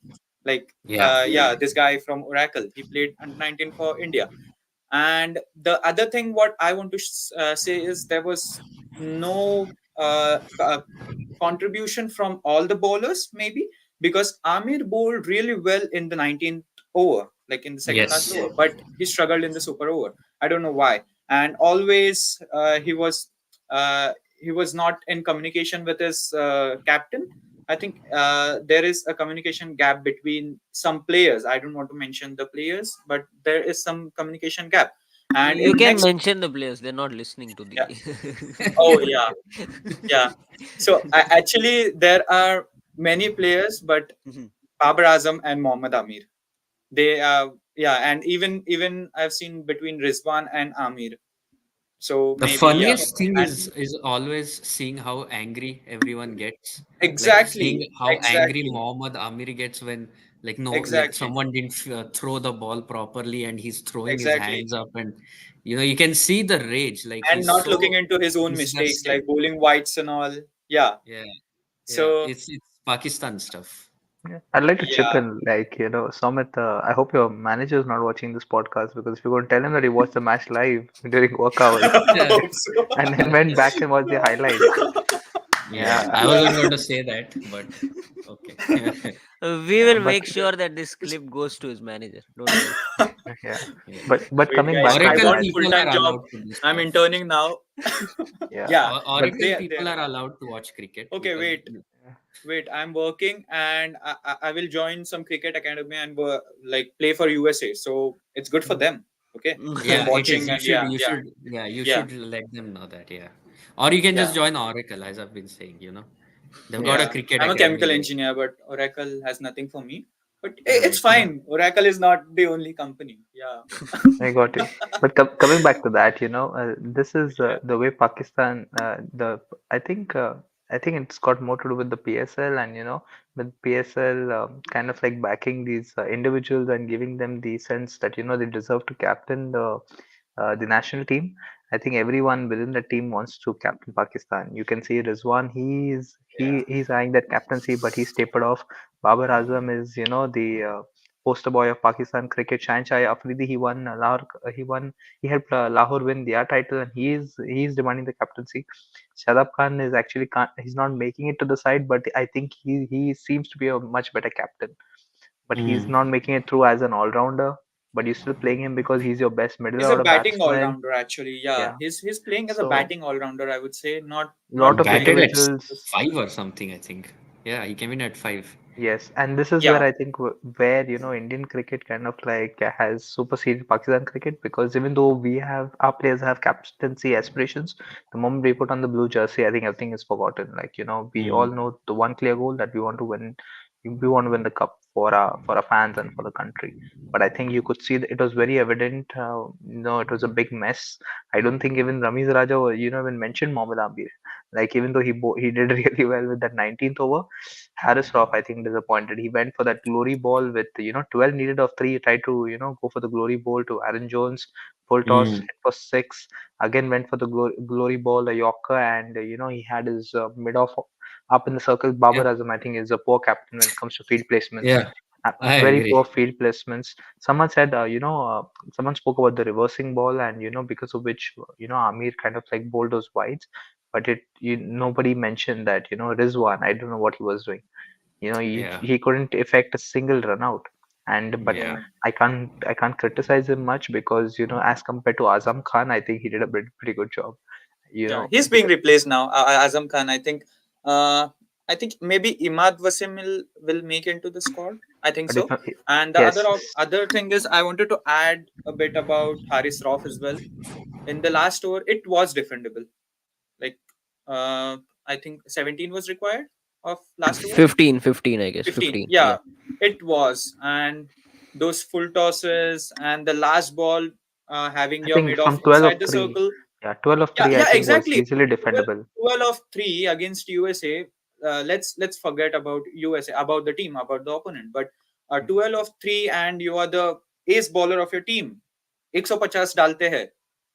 Like, Yeah. yeah, this guy from Oracle, he played under 19 for India. And the other thing, what I want to say is there was no contribution from all the bowlers, maybe because Amir bowled really well in the 19th over, like in the second last Yes. over, but he struggled in the super over. I don't know why. And always he was not in communication with his captain. I think there is a communication gap between some players. I don't want to mention the players, but there is some communication gap. And You in can next, mention the players. They're not listening to yeah, the. oh yeah, yeah. So actually, there are many players, but Babar Azam and Mohammad Amir. They yeah, and even I've seen between Rizwan and Amir. So The maybe yeah, funniest thing and is always seeing how angry everyone gets. Like seeing exactly, how angry exactly, Mohammad Amir gets when like no like exactly, someone didn't throw the ball properly and he's throwing his exactly, hands up and you can see the rage. Like and he's not looking so into his own mistakes disgusted. like bowling whites and all. Yeah. Yeah, yeah. So It's Pakistan stuff. Yeah. I'd like to chip yeah, in, like, Somit, I hope your manager is not watching this podcast because if you're going to tell him that he watched the match live during work hours I Yeah, hope so. and then went back and watched the highlights. yeah. Yeah, I Yeah. wasn't going to say that, but okay. We yeah, will but make sure that this clip goes to his manager. Don't worry. yeah, Yeah. but Wait, coming guys, back to I the Oracle want match, people full-time are job. allowed to do I'm stuff. interning now. yeah, Yeah, but Oracle people they are allowed to watch cricket okay. because Wait, I'm working and I will join some cricket academy and like play for USA. So it's good for them. Okay, I'm yeah, it is. watching and yeah, You yeah, should, yeah, you yeah, should let them know that, yeah. Or you can yeah, just join Oracle, as I've been saying, They've got yeah, a yeah. cricket I'm a academy chemical there. engineer, but Oracle has nothing for me. But it's Yeah. fine. Oracle is not the only company. Yeah, I got you. But coming back to that, this is yeah, the way Pakistan, I think, I think it's got more to do with the PSL and with PSL kind of like backing these individuals and giving them the sense that they deserve to captain the national team. I think everyone within the team wants to captain Pakistan. You can see Rizwan, yeah. he's eyeing that captaincy, but he's tapered off. Babar Azam is, the poster boy of Pakistan cricket. Shanshai Afridi, he helped Lahore win their title, and he's demanding the captaincy. Shadab Khan is actually can't, he's not making it to the side, but I think he seems to be a much better captain. But he's Mm. not making it through as an all rounder. But you're still playing him because he's your best middle He's a order batting all batsman. rounder actually. Yeah, Yeah. he's playing as a So batting all rounder. I would say a He not lot of playing batted at as individuals. five or something, I think. Yeah, he came in at five. Yes, and this is where yeah. I think where Indian cricket kind of like has superseded Pakistan cricket because even though our players have captaincy aspirations, the moment we put on the blue jersey, I think everything is forgotten. Like we all Mm. know the one clear goal that we want to win the cup for our fans and for the country. But I think you could see that it was very evident. It was a big mess. I don't think even Ramiz Raja, even mentioned Mohammad Amir. Like even though he did really well with that 19th over. Harris Roth, I think, disappointed. He went for that glory ball with 12 needed of three. He tried to go for the glory ball to Aaron Jones. Full toss Mm. hit for six. Again went for the glory ball, a Yorker, and he had his mid off. up in the circle. Babar Yeah, Azam, I think, is a poor captain when it comes to field placements. yeah, I Very poor agree. field placements. Someone said, someone spoke about the reversing ball, and because of which Amir kind of like bowled those wides, but nobody mentioned that Rizwan. I don't know what he was doing. Yeah, He couldn't effect a single run out. And but yeah, Yeah. I can't criticize him much because as compared to Azam Khan, I think he did a pretty good job. Yeah, he's being Because replaced now. Azam Khan. Uh, I think maybe Imad Wasim will make into the squad. I think but if so. And the yes, other thing is, I wanted to add a bit about Haris Rauf as well. In the last over, it was defendable. Like, I think 17 was required of last over. 15, I guess. 15. 15. Yeah. Yeah, it was. And those full tosses and the last ball, having I your think mid off from 12 inside of the 3, circle. yeah, 12 of Yeah, 3, I yeah, think was exactly. easily 12, defendable. 12 of 3 against USA. Let's forget about USA, about the team, about the opponent. But 12 of 3, and you are the ace bowler of your team. 150 dalte hai,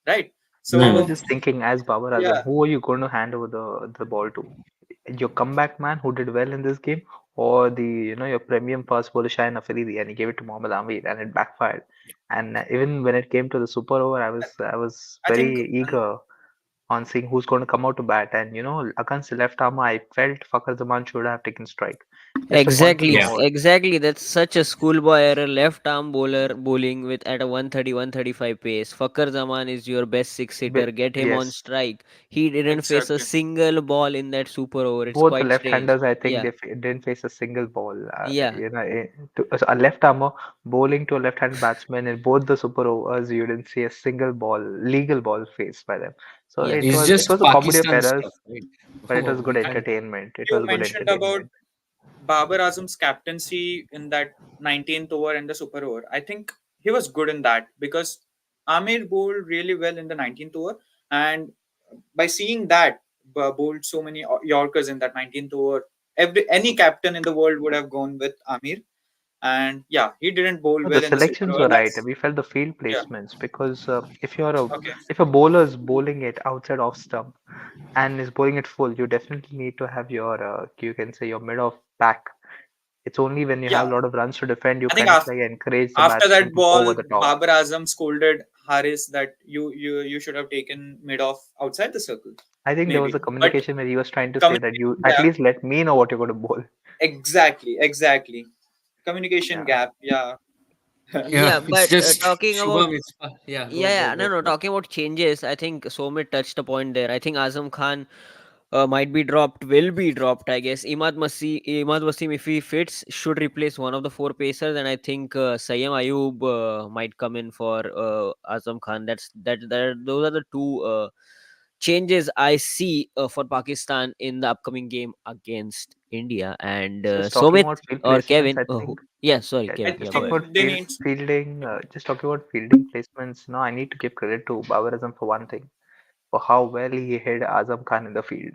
right? I was Hmm. So just thinking, as Babar Azam, yeah, who are you going to hand over the ball to? Your comeback man who did well in this game, or your premium fast bowler Shaheen Afridi, and he gave it to Mohammad Amir, and it backfired. And even when it came to the super over, I was I think very eager on seeing who's going to come out to bat. And against the left arm, I felt Fakhar Zaman should have taken strike. Just a point Exactly, Yeah, more. exactly. That's such a schoolboy error. Left arm bowler bowling with at a 130, 135 pace. Fakar Zaman is your best six hitter. Get him on Yes, strike. He didn't face a exactly. single ball in that super over. It's both the quite strange. left-handers, I think Yeah, didn't face a single ball. yeah, A left armer bowling to a left-hand batsman in both the super overs, you didn't see a single ball, legal ball faced by them. So yeah. it's it just was a comedy of Pakistan errors, stuff, right? but it Oh, was good we can't. entertainment. It You was good mentioned about entertainment. Babar Azam's captaincy in that 19th over and the super over. I think he was good in that because Amir bowled really well in the 19th over, and by seeing that, bowled so many Yorkers in that 19th over, any captain in the world would have gone with Amir. And yeah, he didn't bowl No, the well in the super selections over. were right. That's We felt the field yeah. placements because Okay. if a bowler is bowling it outside off stump and is bowling it full, you definitely need to have your you can say your mid off back. It's only when you have Yeah, a lot of runs to defend you I think kind of like encourage the after batsman that to go over ball, the top. Babar Azam scolded Haris that you should have taken mid off outside the circle, I think there was maybe. a But communication where he was trying to say that you communication at gap, least let me know what you're going to bowl. exactly. Communication Yeah. gap, yeah. Yeah, Yeah, it's but just talking about Shubham. It's yeah. yeah, Go, go, yeah, no, go. no. Talking about changes, I think Somit touched a point there. I think Azam Khan might be dropped, will be dropped, I guess. Imad Wasim, if he fits, should replace one of the four pacers, and I think Sayyam Ayub might come in for Azam Khan. Those are the two changes I see for Pakistan in the upcoming game against India. And Just talking Somit about field or placements, Kevin, I think yeah, sorry, yeah, Kevin, I yeah, just go talking ahead. think about they need fielding. Just talking about fielding placements. No, I need to give credit to Babar Azam for one thing, for how well he hid Azam Khan in the field.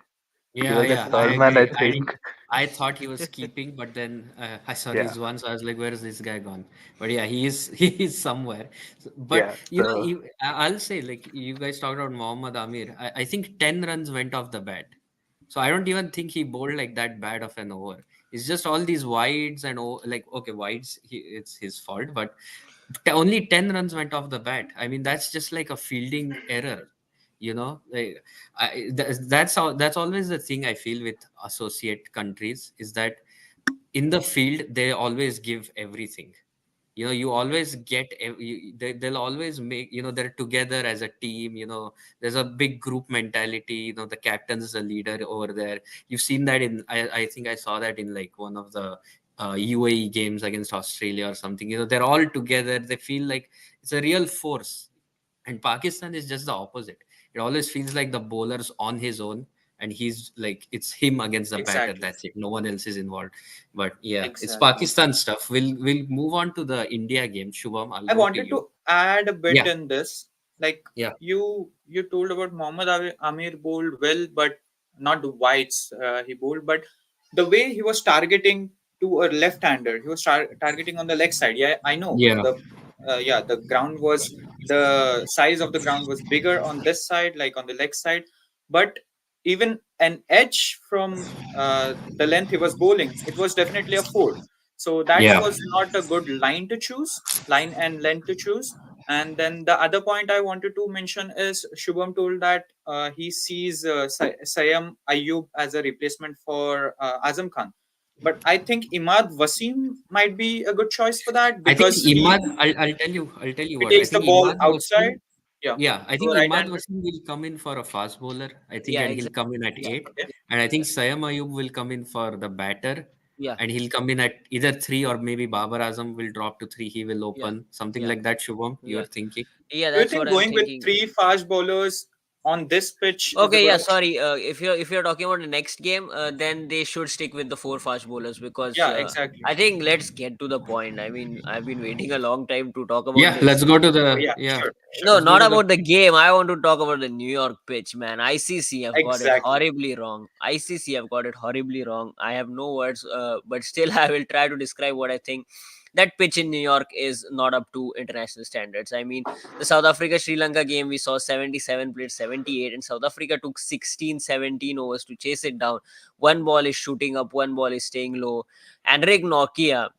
He Yeah, was at yeah, I third man, I agree. think. I thought he was keeping, but then I saw Yeah, his one, so I was like, "Where is this guy gone?" But yeah, he is he is somewhere. But yeah. So I'll say, like you guys talked about Mohammad Amir. I think 10 runs went off the bat, so I don't even think he bowled like that bad of an over. It's just all these wides and like okay, wides. It's his fault, but only 10 runs went off the bat. I mean, that's just like a fielding error. Like, that's always the thing I feel with associate countries is that in the field they always give everything. You always get they'll always make, they're together as a team. There's a big group mentality. The captain is the leader over there. You've seen that I think I saw that in like one of the UAE games against Australia or something. They're all together. They feel like it's a real force. And Pakistan is just the opposite. It always feels like the bowler's on his own, and he's like it's him against the batter. exactly, That's it. No one else is involved. But yeah, it's exactly. Pakistan stuff. We'll move on to the India game. Shubham, I'll I go to wanted you. to add a bit Yeah, in this. Like yeah, you told about Amir bowled well, but not the wides he bowled, but the way he was targeting to a left-hander, he was targeting on the leg side. Yeah, I know yeah, the ground was the size of the ground was bigger on this side, like on the leg side, but even an edge from the length he was bowling, it was definitely a four. So that Yeah. was not a good line to choose, line and length to choose. And then the other point I wanted to mention is Shubham told that he sees Sayam Ayub as a replacement for Azam Khan. But I think Imad Wasim might be a good choice for that I think because Imad, I'll tell you he what. I takes the think ball Imad outside, Wasim, yeah, yeah, I to think a right Imad hander. Wasim will come in for a fast bowler. I think, Yeah, and he'll exactly. come in at Yeah, eight. Okay. And I think yeah, Sayam Ayub will come in for the batter, yeah, and he'll come in at either three, or maybe Babar Azam will drop to three. He will yeah, open something yeah, like that. Shubham, you're yeah. thinking? Yeah, Do you that's what think I'm going with thinking. three fast bowlers on this pitch is a Okay, good yeah, option? sorry. If you're talking about the next game, then they should stick with the four fast bowlers because Yeah, exactly. I think let's get to the point. I mean, I've been waiting a long time to talk about Yeah, this. let's go to Oh, the yeah, yeah. sure, sure. No, Let's go not to the about the game. I want to talk about the New York pitch, man. ICC have got it Exactly. horribly wrong. ICC have got it horribly wrong. I have no words, but still, I will try to describe what I think. That pitch in New York is not up to international standards. I mean, the South Africa Sri Lanka game, we saw 77 played 78, and South Africa took 16, 17 overs to chase it down. One ball is shooting up, one ball is staying low. And Rick Nokia,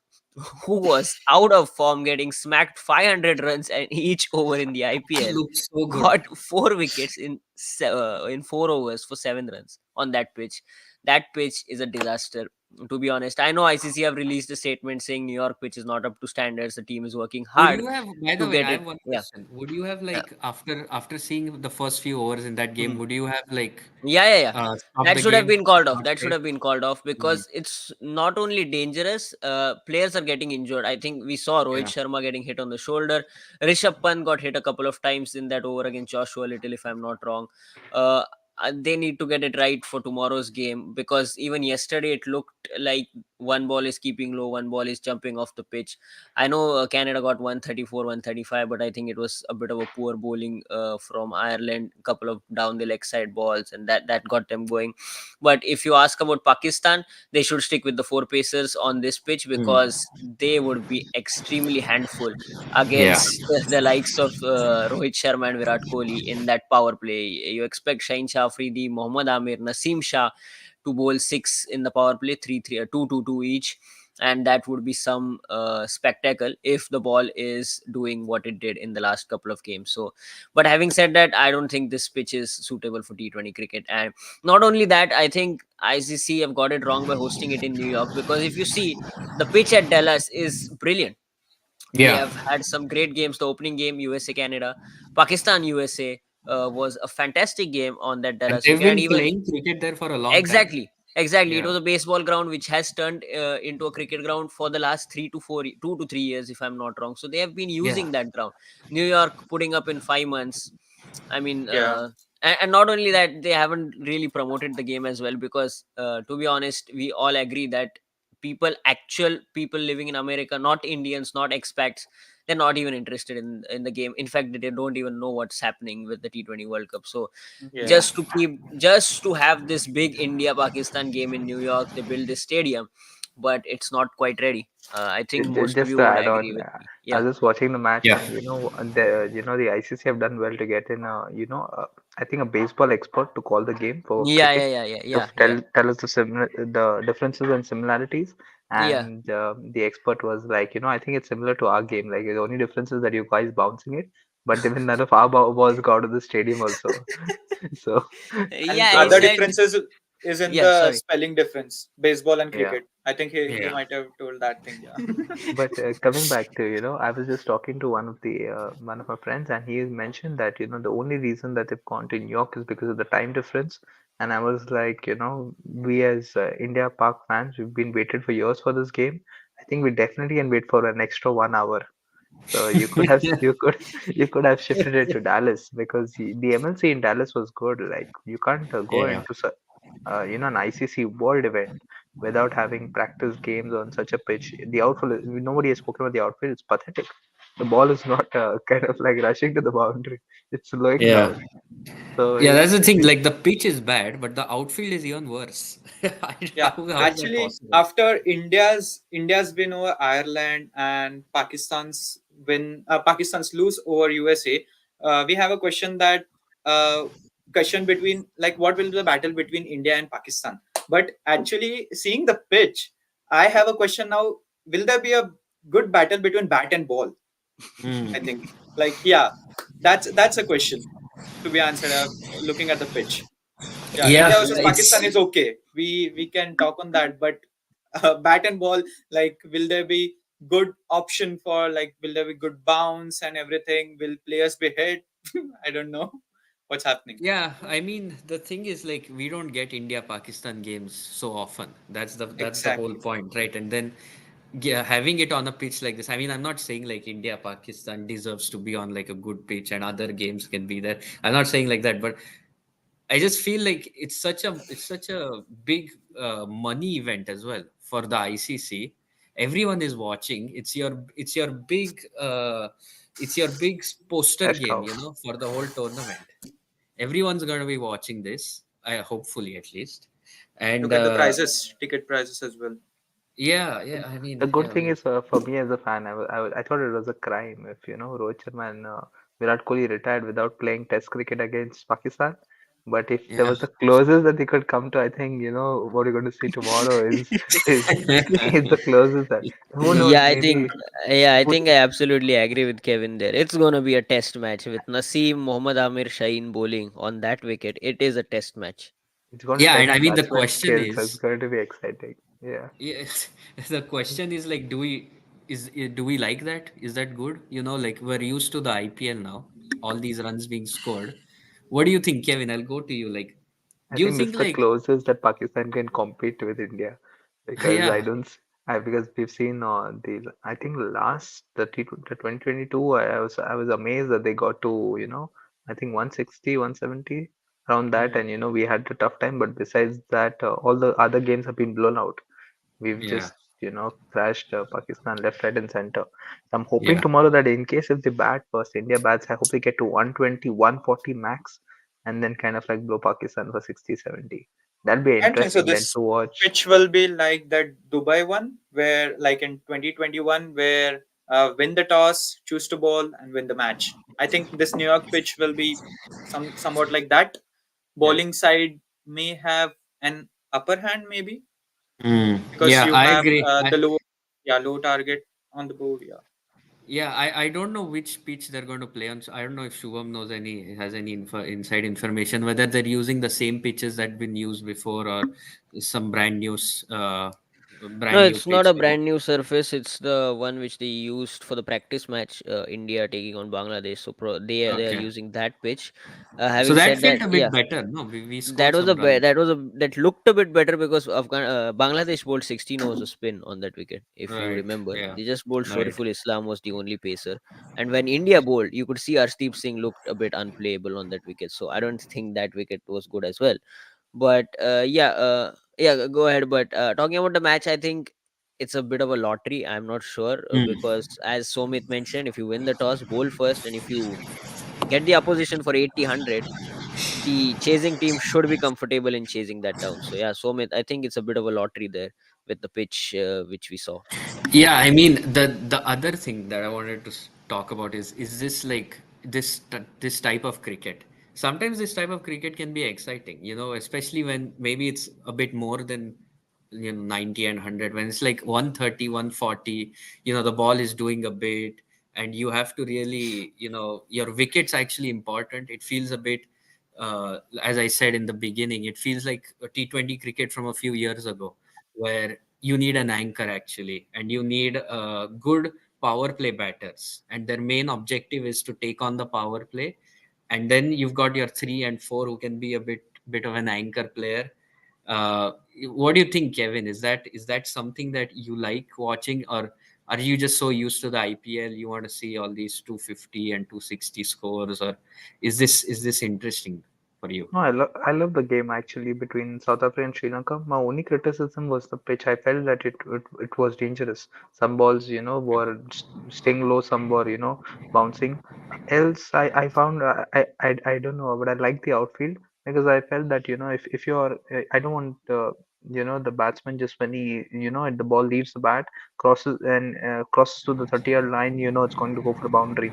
who was out of form, getting smacked 500 runs and each over in the IPL, looks so good. got 4 wickets in 4 overs for 7 runs on that pitch. That pitch is a disaster. To be honest, I know ICC have released a statement saying New York pitch is not up to standards. The team is working Would hard you have, by the to way, get I it. have one Yeah. question. Would you have Uh, like after seeing the first few overs in that game, Hmm. would you have like Yeah, yeah, yeah. stopped That the should have game been or called off. not That should played? have been called off Mm, because it's not only dangerous, players are getting injured. I think we saw Rohit yeah, Sharma getting hit on the shoulder. Rishabh Pant got hit a couple of times in that over against Joshua Little, if I'm not wrong. Uh, they need to get it right for tomorrow's game because even yesterday it looked like one ball is keeping low, one ball is jumping off the pitch. I know Canada got 134, 135, but I think it was a bit of a poor bowling from Ireland, a couple of down the leg side balls, and that got them going. But if you ask about Pakistan, they should stick with the four pacers on this pitch mm, because they would be extremely handful yeah, against the likes of Rohit Sharma and Virat Kohli in that power play. You expect Shaheen Shah Afridi, Mohammad Amir, Naseem Shah to bowl six in the power play, 3-3, 2-2-2 each, and that would be some spectacle if the ball is doing what it did in the last couple of games. So, but having said that, I don't think this pitch is suitable for T20 cricket. And not only that, I think ICC have got it wrong by hosting it in New York because if you see, the pitch at Dallas is brilliant. We yeah. have had some great games. The opening game, USA Canada, Pakistan USA, was a fantastic game on that And Dallas they've wicket. And been even playing cricket there for a long time. exactly, exactly. It Yeah, was a baseball ground which has turned into a cricket ground for the last 2 to 3 years, if I'm not wrong. So they have been yeah, using that ground. New York putting up in 5 months. I mean, Yeah, and not only that, they haven't really promoted the game as well because, to be honest, we all agree that actual people living in America, not Indians, not expats, they're not even interested in the game. In fact, they don't even know what's happening with the T20 World Cup. So yeah. just to have this big India Pakistan game in New York, they build this stadium, but it's not quite ready. I think most of Just you to would add agree on, with me. I Yeah, was just watching the match, yeah, and the ICC have done well to get in I think a baseball expert to call the game for yeah, yeah, cricket, yeah, yeah, to yeah, yeah, tell us the differences and similarities. yeah. And the expert was like, I think it's similar to our game. Like the only difference is that you guys bouncing it, but even none of our balls go out of the stadium also. So, And Yeah, he other so said. differences is in Yeah, the sorry. spelling difference, baseball and yeah. cricket. I think he yeah, might have told that thing. Yeah. But coming back to, I was just talking to one of my friends, and he mentioned that, the only reason that they've gone to New York is because of the time difference. And I was like, we as India Park fans, we've been waited for years for this game. I think we definitely can wait for an extra 1 hour. So you could have shifted it to Dallas because the MLC in Dallas was good. Like you can't go yeah, into an ICC World event without having practice games on such a pitch. The outfield, nobody has spoken about the outfield. It's pathetic. The ball is not kind of like rushing to the boundary. It's slowing yeah. down. So Yeah, that's the thing. Like the pitch is bad, but the outfield is even worse. Yeah, How is that actually, possible? after India's win over Ireland and Pakistan's lose over USA, we have a question that question between, like, what will be the battle between India and Pakistan. But actually, seeing the pitch, I have a question now. Will there be a good battle between bat and ball? I Mm. think, like, yeah, that's a question to be answered. Looking at the pitch, yeah, Yeah, India versus Pakistan it's is okay. We can talk on that, but bat and ball, like, will there be good option for, like, will there be good bounce and everything? Will players be hit? I don't know what's happening. yeah. I mean, the thing is like we don't get India Pakistan games so often. That's the whole Exactly. point, right? And then yeah, having it on a pitch like this. I mean, I'm not saying like India Pakistan deserves to be on like a good pitch and other games can be there. I'm not saying like that, but I just feel like it's such a big money event as well for the ICC. Everyone is watching. It's your big poster Cash game, cow. for the whole tournament. Everyone's going to be watching this, hopefully at least. And Look at the prices, ticket prices as well. yeah, yeah. I mean, The good yeah, thing is, for me as a fan, I thought it was a crime if Rohit Sharma and Virat Kohli retired without playing Test cricket against Pakistan. But if there yeah. was the closest that they could come to, I think what you're going to see tomorrow is is the closest that, who knows, Yeah, I think maybe yeah, I who, think I absolutely agree with Kevin there. It's gonna be a test match with Naseem Mohammad Amir Shaheen bowling on that wicket. It is a test match. it's going to Yeah, and test I mean the batsman question skills, so it's is, going to be exciting. Yeah. yes, the question is like, do we like that? Is that good? Like we're used to the IPL now, all these runs being scored. What do you think, Kevin? I'll go to you. Like, I do you think this think is the like, closest that Pakistan can compete with India because I yeah, don't s- I because we've seen I think last the 2022 I was amazed that they got to I think 160 170 around that, mm, and we had a tough time, but besides that all the other games have been blown out. We've yeah, just thrashed Pakistan left, right, and center. So I'm hoping yeah. tomorrow that in case if they bat first, India bats, I hope they get to 120, 140 max, and then kind of like blow Pakistan for 60, 70. That'd be I think so. interesting then This to watch. pitch will be like that Dubai one, where, like, in 2021, where win the toss, choose to bowl, and win the match. I think this New York pitch will be somewhat like that. Yeah. Bowling side may have an upper hand, maybe, because Yeah, you I have agree. the low target on the board. Yeah. I don't know which pitch they're going to play on. So I don't know if Shubham has any inside information whether they're using the same pitches that been used before or some No, brand new it's not pitch. a brand new surface. It's the one which they used for the practice match. India taking on Bangladesh. So they are Okay, using that pitch. so Having that said felt that, a yeah, bit better. No, we that scored was some runs. that looked a bit better because Bangladesh bowled 16 overs of spin on that wicket. If you Right. remember, Yeah. they just bowled Right. Shoriful Islam was the only pacer, and when India bowled, you could see Arshdeep Singh looked a bit unplayable on that wicket. So I don't think that wicket was good as well. But yeah, go ahead. But talking about the match, I think it's a bit of a lottery. I'm not sure Hmm. because as Somit mentioned, if you win the toss, bowl first, and if you get the opposition for 80-100, the chasing team should be comfortable in chasing that down. So yeah, Somit, I think it's a bit of a lottery there with the pitch which we saw. Yeah, I mean the other thing that I wanted to talk about is this like this type of cricket. Sometimes this type of cricket can be exciting, especially when maybe it's a bit more than 90 and 100 when it's like 130, 140. The ball is doing a bit and you have to really, your wicket's actually important. It feels a bit as I said in the beginning, it feels like a T20 cricket from a few years ago where you need an anchor actually, and you need good power play batters, and their main objective is to take on the power play, and then you've got your 3 and 4 who can be a bit of an anchor player. Uh, what do you think, Kevin? Is that something that you like watching, or are you just so used to the IPL you want to see all these 250 and 260 scores, or is this interesting for you? No, I love the game actually between South Africa and Sri Lanka. My only criticism was the pitch. I felt that it was dangerous. Some balls, were staying low, some were, bouncing. Else, I found I don't know, but I like the outfield because I felt that if you're I don't want the batsman just when the ball leaves the bat crosses to the 30-yard line, it's going to go for the boundary.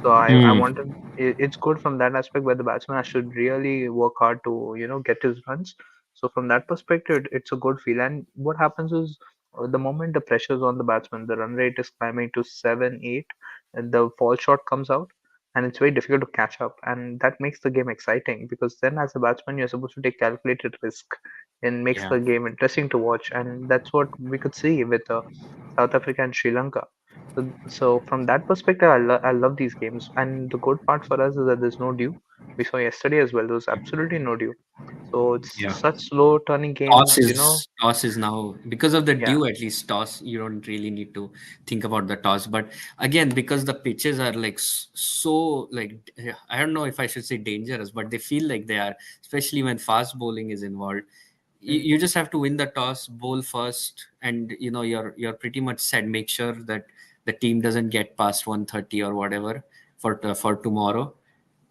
So I Hmm. wanted, it's good from that aspect where the batsman should really work hard to get his runs. So from that perspective, it's a good feel. And what happens is the moment the pressure is on the batsman, the run rate is climbing to 7, 8, and the fall shot comes out, and it's very difficult to catch up, and that makes the game exciting because then as a batsman you're supposed to take calculated risk and makes Yeah. the game interesting to watch, and that's what we could see with South Africa and Sri Lanka. So from that perspective, I love these games, and the good part for us is that there's no dew. We saw yesterday as well. There was absolutely no dew. So it's Yeah. such slow turning Toss games. is now because of the Yeah, dew, at least toss, you don't really need to think about the toss. But again, because the pitches are like so like I don't know if I should say dangerous, but they feel like they are, especially when fast bowling is involved. You just have to win the toss, bowl first, and you're pretty much set. Make sure that the team doesn't get past 130 or whatever for tomorrow.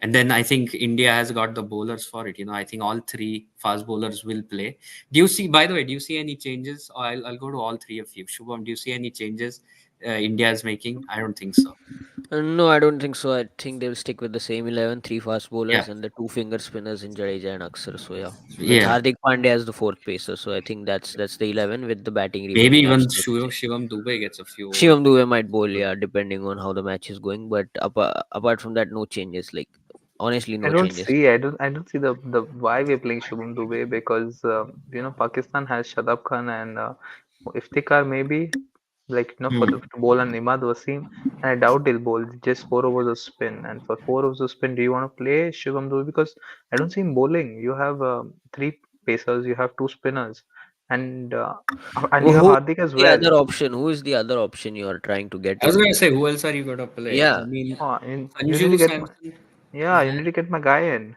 And then I think India has got the bowlers for it. I think all three fast bowlers will play. Do you see, by the way, do you see any changes? Or I'll go to all three of you. Shubham, do you see any changes India is making? I don't think so. No, I don't think so. I think they'll stick with the same 11, three fast Yeah. bowlers and the two finger spinners in Jadeja and Akshar. So yeah, with Yeah. Hardik Pandya as the fourth pacer. So I think that's the 11 with the batting Maybe remaining even as the same. Shivam Dubey gets a few Shivam overs. Dube might bowl, yeah, depending on how the match is going. But apart from that, no changes. Like honestly, no changes. I don't see the why we're playing Shubham Dubey because Pakistan has Shadab Khan and Iftikhar maybe like for Hmm. the to bowl and Imad Wasim, and I doubt they'll bowl just 4 overs of spin, and for 4 overs of spin do you want to play Shivam Dubey because I don't see him bowling. You have three pacers, you have two spinners, and you have Who Hardik as the well. other option? Who is the other option you are trying to get I was in? gonna say, who else are you gonna play? I Yeah, mean, And you need to Sanju get my Samson. yeah, you need to get my guy in.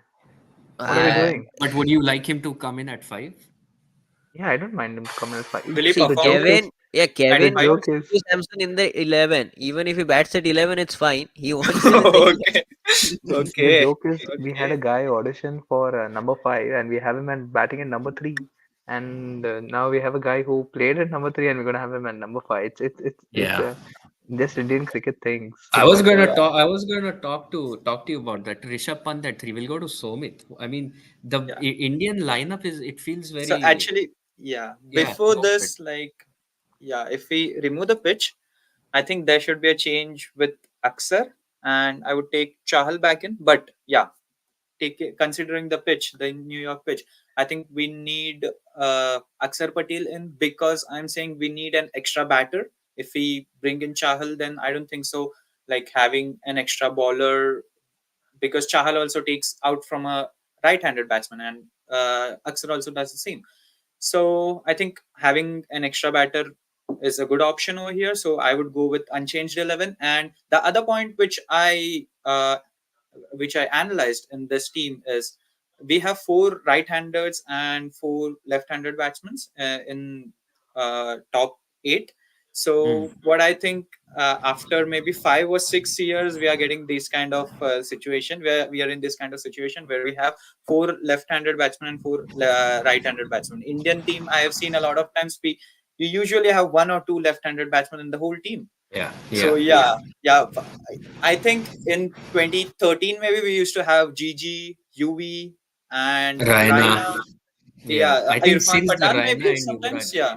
What are we Yeah, I doing? but would you like him to come in at five? Yeah, I don't mind him to come in as five. Will he See, the perform joke is Kevin, yeah, at the Kevin five? wants joke is Sanju Samson in the 11. Even if he bats at 11, it's fine. He wants him in the Okay. 11. the Okay. joke is we had Okay. a guy audition for number 5 and we have him at batting at number 3, and now we have a guy who played at number 3 and we're gonna have him at number 5. It's Yeah. just Indian cricket things. I was But gonna Yeah. talk. I was gonna talk to you about that. Rishabh Pant at three. We'll go to Somit. I mean, the Yeah. Indian lineup is. It feels So very. actually, yeah, Yeah. before Go for it. this, like, yeah, if we remove the pitch, I think there should be a change with Aksar, and I would take Chahal back in. But yeah, considering the pitch, the New York pitch, I think we need Aksar Patel in because I'm saying we need an extra batter. If we bring in Chahal, then I don't think so. Like having an extra bowler because Chahal also takes out from a right-handed batsman, and Aksar also does the same. So I think having an extra batter is a good option over here. So I would go with unchanged 11. And the other point which I analyzed in this team is we have four right-handers and four left-handed batsmen in top eight. Hmm. So what I think after maybe 5 or 6 years, we are getting this kind of situation where we are in this kind of situation where we have four left-handed batsmen and four right-handed batsmen. Indian team, I have seen a lot of times you usually have one or two left-handed batsmen in the whole team. Yeah. So Yeah. yeah, yeah. I think in 2013 maybe we used to have GG, UV, and Raina. Raina. Yeah. Yeah, I think Irfan since the Pathan Raina maybe and sometimes. Yuvraj. Yeah,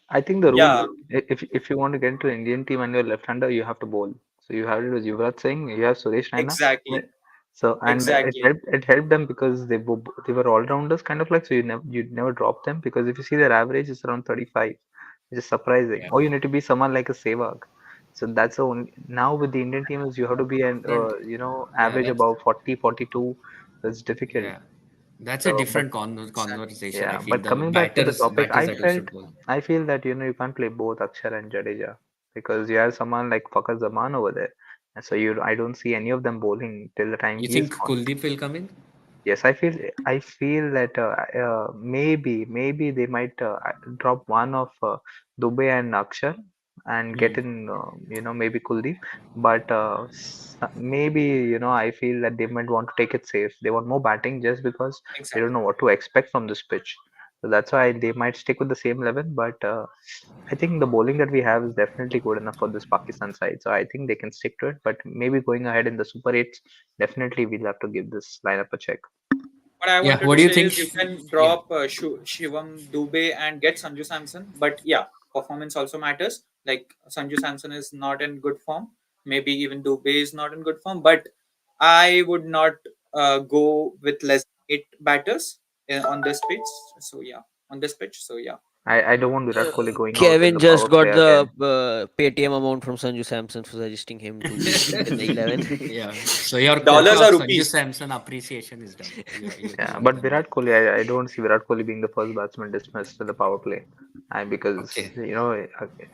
I think the rule, yeah, if you want to get into the Indian team and you're left-hander, you have to bowl. So you have it as Yuvraj Singh, you have Suresh Raina. exactly, Wh- So and exactly, it helped them because they were all-rounders kind of like, so you never drop them because if you see their average is around 35, which is surprising. Yeah. Or you need to be someone like a Sehwag. So that's the only now with the Indian team is you have to be an But yeah, average that's about 40, 42. That's difficult. yeah. That's a So but different exactly. conversation. I yeah, feel but the coming back to the topic, batters that we should bowl. I feel that you can't play both Akshar and Jadeja because you have someone like Fakhar Zaman over there, and so I don't see any of them bowling till the time You he is think gone. Kuldeep will come in? Yes, I feel that maybe they might drop one of Dubey and Akshar and Hmm. get in maybe Kuldeep, but maybe I feel that they might want to take it safe. They want more batting just because they don't Exactly. know what to expect from this pitch. So that's why they might stick with the same 11. But I think the bowling that we have is definitely good enough for this Pakistan side. So I think they can stick to it. But maybe going ahead in the Super 8s, definitely we'll have to give this lineup a check. What I Yeah, wanted what to do you say think? is you can Yeah, drop Shivam Dubey and get Sanju Samson, but yeah, performance also matters. Like Sanju Samson is not in good form, maybe even Dubey is not in good form, but I would not go with less than 8 batters on this pitch. So yeah, on this pitch. So yeah, I don't want Virat Kohli going out in Kevin the just power play got the again. Paytm amount from Sanju Samson for suggesting him to be in the 11. yeah. So your quota dollars of or Sanju rupees. Samson appreciation is done. You Yeah, got but done. Virat Kohli, I don't see Virat Kohli being the first batsman dismissed in the power play. And because, Okay.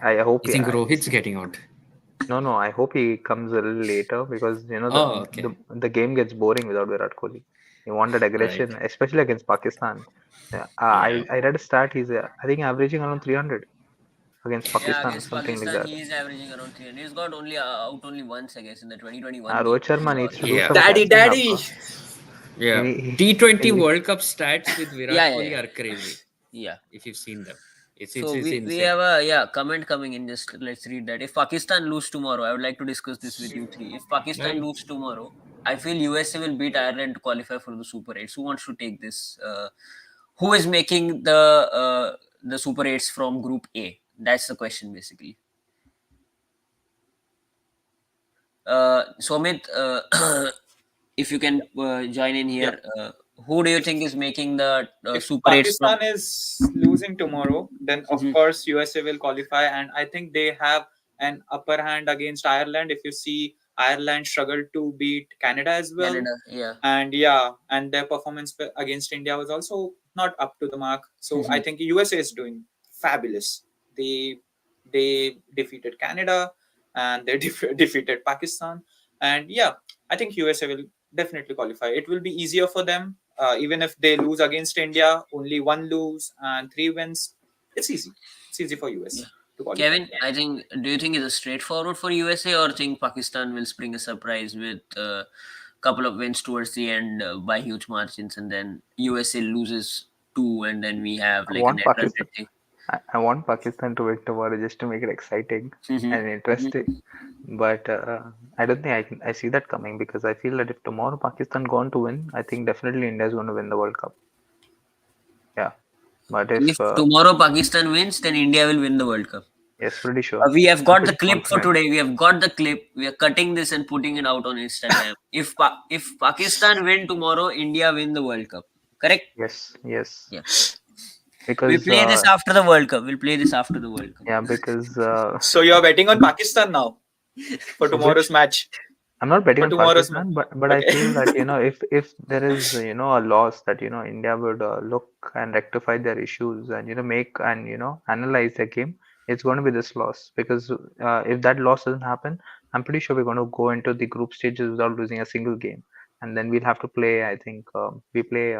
I hope You think Rohit's getting out? no, I hope he comes a little later because Oh, okay. the game gets boring without Virat Kohli. He wanted Right. aggression, especially against Pakistan. Yeah, Yeah. I read a stat. He's I think averaging around 300 against Yeah, Pakistan, against something like Pakistan, that. he is averaging around 300. He's got only out only once, I guess, in the 2021 Rohit game. Sharma needs to do Yeah. some Daddy, catching up. daddy. Yeah. He, T20 he, World Cup stats with Yeah, Virat yeah, Kohli yeah. are crazy. Yeah. If you've seen them, So it's we insane. have a comment coming in. Just let's read that. If Pakistan lose tomorrow, I would like to discuss this with you three. If Pakistan Right. lose tomorrow, I feel USA will beat Ireland to qualify for the Super 8s. Who wants to take this? Who is making the Super 8s from Group A? That's the question basically. Somit, if you can join in Yeah. here, who do you think is making the If Super 8s from? Pakistan is losing tomorrow, then of Mhm. course USA will qualify, and I think they have an upper hand against Ireland. If you see, Ireland struggled to beat Canada as well, Canada? Yeah. and yeah, and their performance against India was also not up to the mark. So I think USA is doing fabulous. They defeated Canada and they defeated Pakistan, and yeah, I think USA will definitely qualify. It will be easier for them, even if they lose against India, only one lose and 3 wins. It's easy. It's easy for Yeah. US to qualify. Kevin, I think. Do you think it's a straightforward for USA, or think Pakistan will spring a surprise with a couple of wins towards the end by huge margins, and then USA loses two, and then we have I like a want net run Pakistan. rate thing. I want Pakistan to win tomorrow just to make it exciting Mhm. and Mhm. interesting. But I don't think I see that coming because I feel that if tomorrow Pakistan go on to win, I think definitely India is going to win the World Cup. Yeah, but If if tomorrow Pakistan wins, then India will win the World Cup. yes, pretty sure. We have I'm got the pretty clip for confident. today. We have got the clip. We are cutting this and putting it out on Instagram. If Pakistan win tomorrow, India win the World Cup. Correct? Yes, yes, Yeah. We'll because play this after the World Cup. We'll play this after the World Cup. yeah, because So you're betting on Pakistan now for for tomorrow's which match. I'm not betting For on tomorrow's match. Pakistan, but I Okay. feel that if there is a loss that India would look and rectify their issues and make and analyze their game, it's going to be this loss because if that loss doesn't happen, I'm pretty sure we're going to go into the group stages without losing a single game, and then we'll have to play. I think we play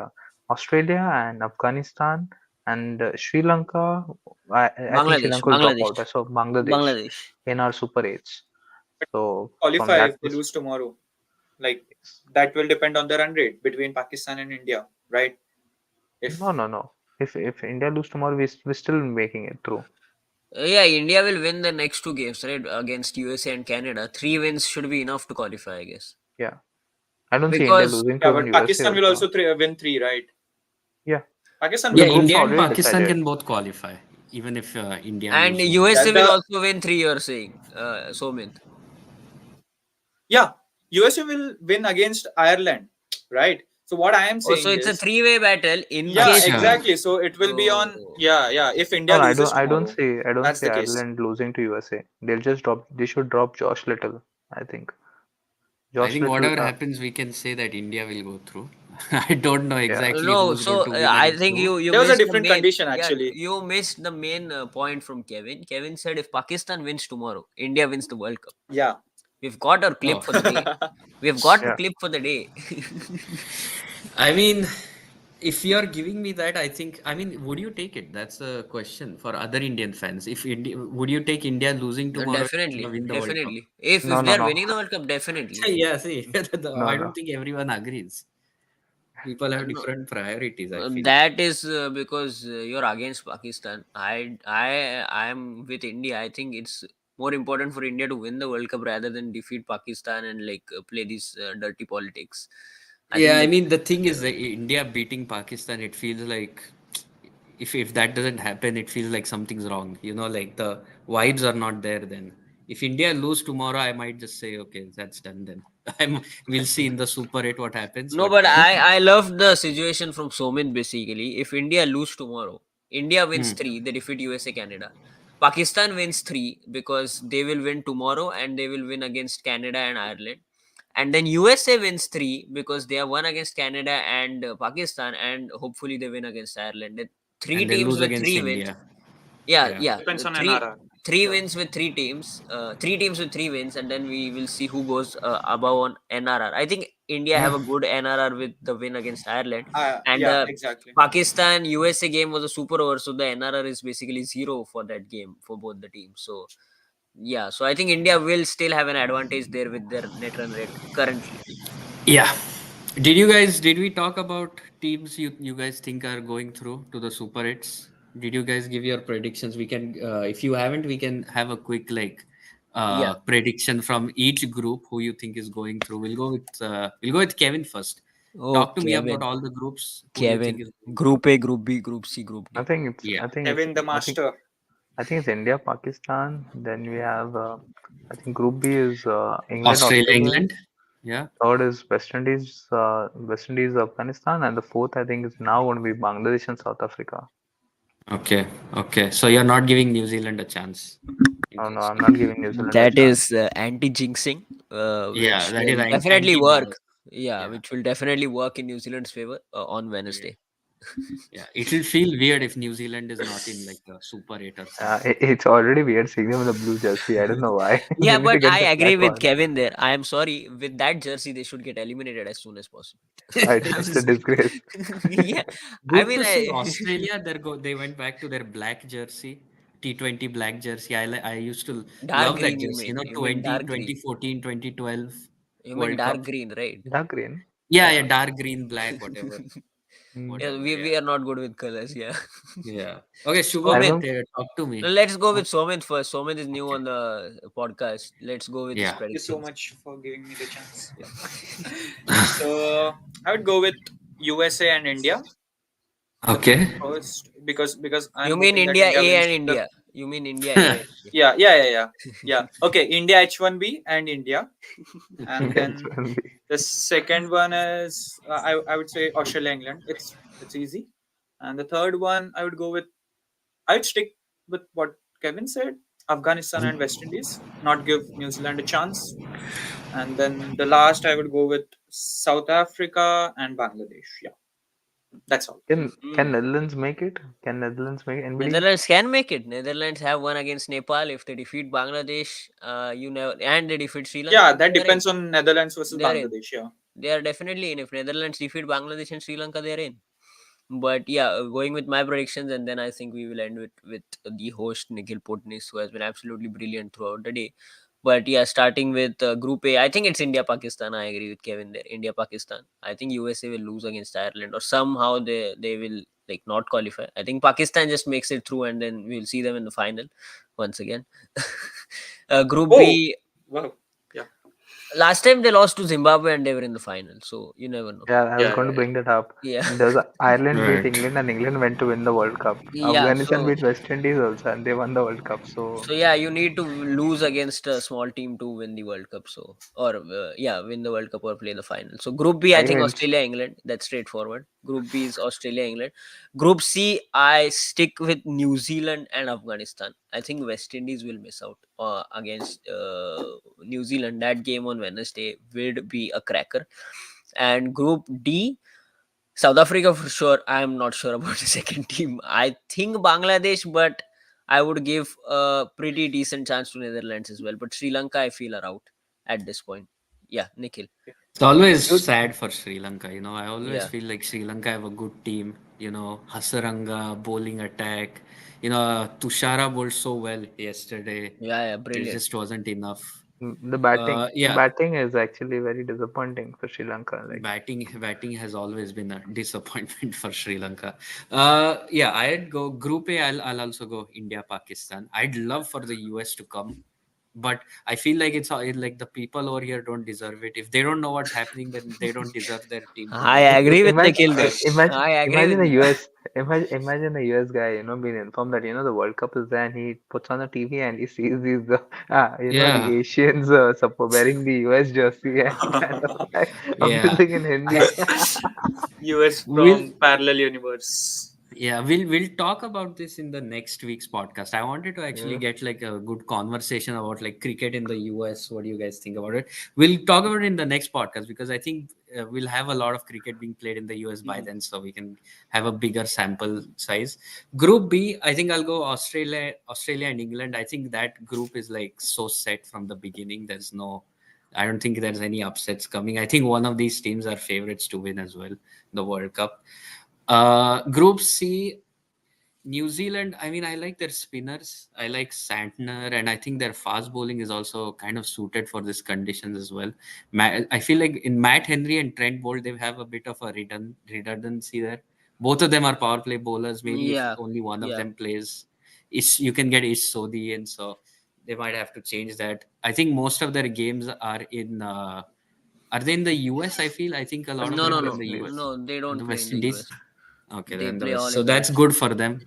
Australia and Afghanistan and Sri Lanka. I think Sri Bangladesh, Lanka will drop Bangladesh, out. So Bangladesh Bangladesh. in our Super Eights. So from Qualify that if they lose tomorrow. Like perspective. that will depend on the run rate between Pakistan and India, right? No, If no, no. If India lose tomorrow, we're still making it through. Yeah, India will win the next two games, right? Against USA and Canada. 3 wins should be enough to qualify, I guess. Yeah. I don't see India Because losing yeah, to even but USA Pakistan will also. also win three, right? Yeah. Pakistan But the will Yeah, win groups India are three. and already Pakistan decided. can both qualify, even if India and lose one. Yeah, USA will the also win three. You're saying, Somit. yeah, USA will win against Ireland, right? So what I am Oh, so saying it's a is, three-way battle. In yeah, case, Acha. exactly. So it will be oh, on, yeah. If No, India no, loses I don't tomorrow, see that's the case. Ireland losing to USA. They should drop Josh Little, I think. I Josh think Little, whatever happens, we can say that India will go through. I don't know yeah. exactly no. who's going So to win I against think who. you There was a missed the different main. condition Yeah, actually. you missed the main point from Kevin. Kevin said if Pakistan wins tomorrow, India wins the World Cup. Yeah. We've got our clip Oh, for the day. We've got the Yeah. clip for the day. I mean, if you're giving me that, I think, I mean, would you take it? That's a question for other Indian fans. If India, would you take India losing tomorrow if India Definitely, win the World Cup? definitely. If No, if they no, are no. winning the World Cup, definitely. Yeah, see, No, I no. don't think everyone agrees. People have No, different priorities, I feel. that is because you're against Pakistan. I'm with India. I think it's more important for India to win the World Cup rather than defeat Pakistan and like play these dirty politics. I Yeah, think I like mean the thing is yeah. that India beating Pakistan, it feels like if that doesn't happen, it feels like something's wrong. You know, like the vibes are not there then. If India lose tomorrow, I might just say, okay, that's done then. We'll see in the Super 8 what happens. No, But but I love the situation from Somit basically. If India lose tomorrow, India wins hmm. three, they defeat USA, Canada. Pakistan wins three because they will win tomorrow and they will win against Canada and Ireland. And then USA wins three because they have won against Canada and Pakistan, and hopefully they win against Ireland. The three And they teams lose with against three wins. India. Yeah, Yeah. yeah. Depends on Three NRR. three Yeah. wins with three teams with three wins, and then we will see who goes above on NRR. I think India have Yeah. a good NRR with the win against Ireland, and Yeah, the exactly. Pakistan USA game was a super over, so the NRR is basically zero for that game for both the teams. So yeah, so I think India will still have an advantage there with their net run rate currently. Yeah. Did we talk about teams you guys think are going through to the Super 8s? Did you guys give your predictions? We can if you haven't, we can have a quick like Yeah. prediction from each group who you think is going through. We'll go with Kevin first. Oh, Talk to me about Kevin. all the groups who you think Kevin. is going through. Group A, Group B, Group C, Group I D. think it's Yeah. I think it's Kevin the I think master. I think it's India, Pakistan. Then we have I think Group B is England, Australia, Australia. England. Yeah. Third is West Indies, Afghanistan, and the fourth I think is now going to be Bangladesh and South Africa. Okay. Okay. So you're not giving New Zealand a chance. Oh no, Interesting. I'm not giving New Zealand a That chance. is anti-jinxing, Yeah, which that is will definitely work. anti-bias. Yeah, Yeah. which will definitely work in New Zealand's favor on Yeah. Wednesday. Yeah. It will feel weird if New Zealand is not in like a Super 8 or something. It's already weird seeing them in the blue jersey. I don't know why. They Yeah, need to but get I the agree black with one. Kevin there. I am sorry. With that jersey, they should get eliminated as soon as possible. I'm It's a sorry. disgrace. Yeah, I Good mean, to see Australia. They went back to their black jersey, T20 black jersey. I used to dark love that green. You jersey. You mean? know, You mean 20, dark green? 2014, 2012 You mean World dark Cup. green, right? Dark green. Yeah, Yeah. yeah, dark green, black, whatever, Mm. Yeah, whatever. we Yeah, are not good with colors. Yeah. yeah. Okay, I Shubham, Somit, remember. talk to me. let's go uh, with Somit first. Somit is new Okay. on the podcast. Let's go with his Yeah. Thank you so predictions. much for giving me the chance. Yeah. So I would go with USA and India. The Okay. first because I'm You mean hoping that India India A wins and the. India? You mean India A and India? Yeah. Okay, India H1B and India, and Okay. It's then gonna be the second one is I would say Australia England. It's easy, and the third one I would go with I would stick with what Kevin said: Afghanistan and West Indies. Not give New Zealand a chance, and then the last I would go with South Africa and Bangladesh. Yeah, that's all. can Hmm. Netherlands make it? Can Netherlands make it? Anybody? Netherlands can make it. Netherlands have won against Nepal. If they defeat Bangladesh, you know, and they defeat Sri Yeah, Lanka, that they are in. depends on Netherlands versus They are in. Bangladesh. Yeah. They are definitely in. If Netherlands defeat Bangladesh and Sri Lanka, they are in. But yeah, going with my predictions, and then I think we will end with the host Nikhil Potnis, who has been absolutely brilliant throughout the day. But yeah, starting with Group A, I think it's India Pakistan. I agree with Kevin there. India Pakistan. I think USA will lose against Ireland, or somehow they will like not qualify. I think Pakistan just makes it through, and then we'll see them in the final once again. Group Oh, B. wow. Yeah. Last time they lost to Zimbabwe, and they were in the final, so you never know. Yeah, I was Yeah. going to Yeah. bring that up. Yeah. There's Ireland beat Right. England and England went to win the World Cup. Yeah. Afghanistan beat West Indies also and they won the World Cup. So So yeah, you need to lose against a small team to win the World Cup. So or yeah, win the World Cup or play the final. So Group B, I think against Australia, England. That's straightforward. Group B is Australia, England. Group C, I stick with New Zealand and Afghanistan. I think West Indies will miss out against New Zealand. That game on Wednesday will be a cracker. And Group D, South Africa for sure. I'm not sure about the second team. I think Bangladesh, but I would give a pretty decent chance to Netherlands as well. But Sri Lanka, I feel are out at this point. Yeah, Nikhil. It's always you sad for Sri Lanka. I always Yeah, feel like Sri Lanka have a good team. Hasaranga, bowling attack. Tushara bowled so well yesterday. yeah, It brilliant. just wasn't enough. The Yeah, batting is actually very disappointing for Sri Lanka. Like, batting has always been a disappointment for Sri Lanka. Yeah, I'd go Group A. I'll also go India Pakistan. I'd love for the US to come, but I feel like it's like the people over here don't deserve it. If they don't know what's happening, then they don't deserve their team to I win. agree with imagine, Nikhil there. imagine, I agree with imagine a Nikhil. US, imagine a US guy, being informed that the World Cup is there, and he puts on the TV and he sees these, Yeah, the Asians wearing the US jersey and kind of like yeah. abusing in Hindi. US We'll from parallel universe. Yeah, we'll talk about this in the next week's podcast. I wanted to actually Yeah. get like a good conversation about like cricket in the US. What do you guys think about it? We'll talk about it in the next podcast because I think we'll have a lot of cricket being played in the US by Mhm. then, so we can have a bigger sample size. Group B, I think I'll go Australia and England. I think that group is like so set from the beginning. I don't think there's any upsets coming. I think one of these teams are favorites to win as well the World Cup. Group C, New Zealand, I mean, I like their spinners. I like Santner, and I think their fast bowling is also kind of suited for these conditions as well. I feel like in Matt Henry and Trent Bolt, they have a bit of a redundancy there. Both of them are power play bowlers. Maybe if Yeah, only one of yeah. them plays, you can get Ish Sodhi in, so they might have to change that. I think most of their games are in. Are they in the US? I think a lot of No, them no, are in no, West the US, Indies. no. They in don't the play in West the Indies. US. Okay, They then the play West. all So in the that's West. good for them.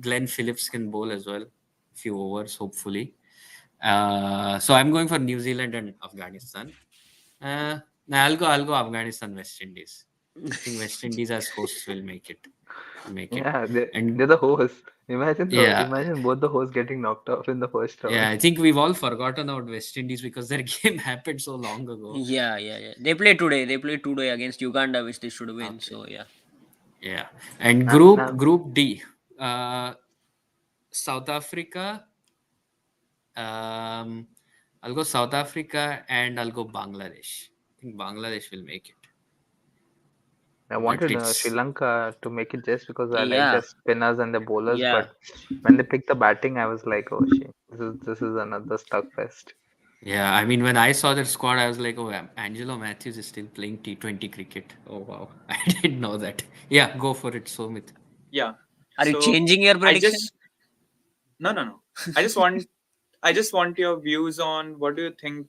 Glenn Phillips can bowl as well, few overs hopefully. So I'm going for New Zealand and Afghanistan. Now I'll go Afghanistan West Indies. I think West Indies as hosts will make it. Make it. Yeah, they're And the host. yeah, Imagine both the hosts getting knocked off in the first yeah, round. I think we've all forgotten about West Indies because their game happened so long ago. Yeah, yeah, yeah. They play today. They play today against Uganda, which they should win. Okay. So yeah. Yeah. And Now, now, group D. Uh South Africa. Um, I'll go South Africa and I'll go Bangladesh. I think Bangladesh will make it, I but wanted Sri it's Lanka to make it just because I like Yeah, their spinners and their bowlers, yeah. but when they picked the batting, I was like, oh shit, this is another stuck fest. yeah. I mean, when I saw their squad, I was like, oh, Angelo Matthews is still playing T20 cricket. Oh wow, I didn't know that. Yeah, go for it, Somit. Yeah. Are you So changing your I prediction? just no. I just want your views on what do you think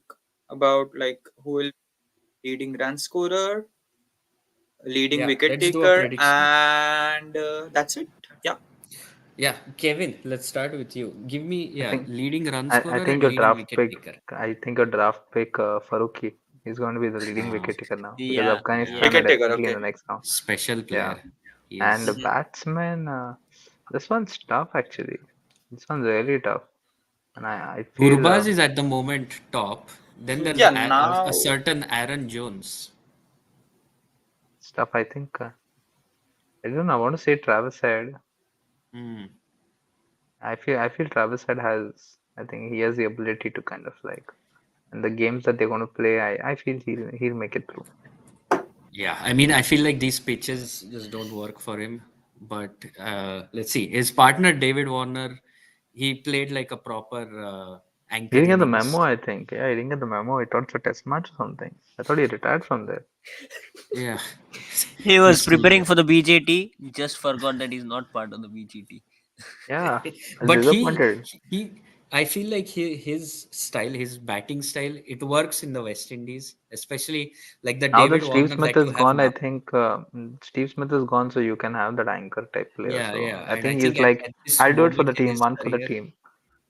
about like who will leading run scorer, leading Yeah, wicket let's do a taker, prediction. and that's it. Yeah. Yeah, Kevin, let's start with you. Give me I think leading run I scorer think and your leading draft wicket pick. taker. I think your draft pick, Faruqi, is going to be the leading Uh, wicket taker now because Yeah, yeah, Afghanistan are Wicket taker. definitely in Okay. the next round. special Yeah, player. He and the is. Mhm. batsman, this one's tough actually. This one's really tough, and I feel Gurbaz is at the moment top. Then there's Yeah. a Now. certain Aaron Jones. it's tough. I think I don't know. I want to say Travis Head. Hmm. I feel Travis Head has. I think he has the ability to kind of like, and the games that they're going to play, I feel he'll make it through. Yeah, I mean, I feel like these pitches just don't work for him. But let's see. His partner David Warner, he played like a proper He anchor didn't get the memo, innings. I think. Yeah, he didn't get the memo. He thought it's a test match or something. I thought he retired from there. Yeah, he was he's still preparing there. for the BJT. Just forgot that he's not part of the BGT. Yeah, I was But disappointed. he I feel like his style, his batting style, it works in the West Indies, especially like the Now that David Steve Warner Smith that you is have gone, I now. think Steve Smith is gone, so you can have that anchor type player. Yeah, So yeah, I and I think think he's like, at this I'll do it for moment the in team, his one for the career, team.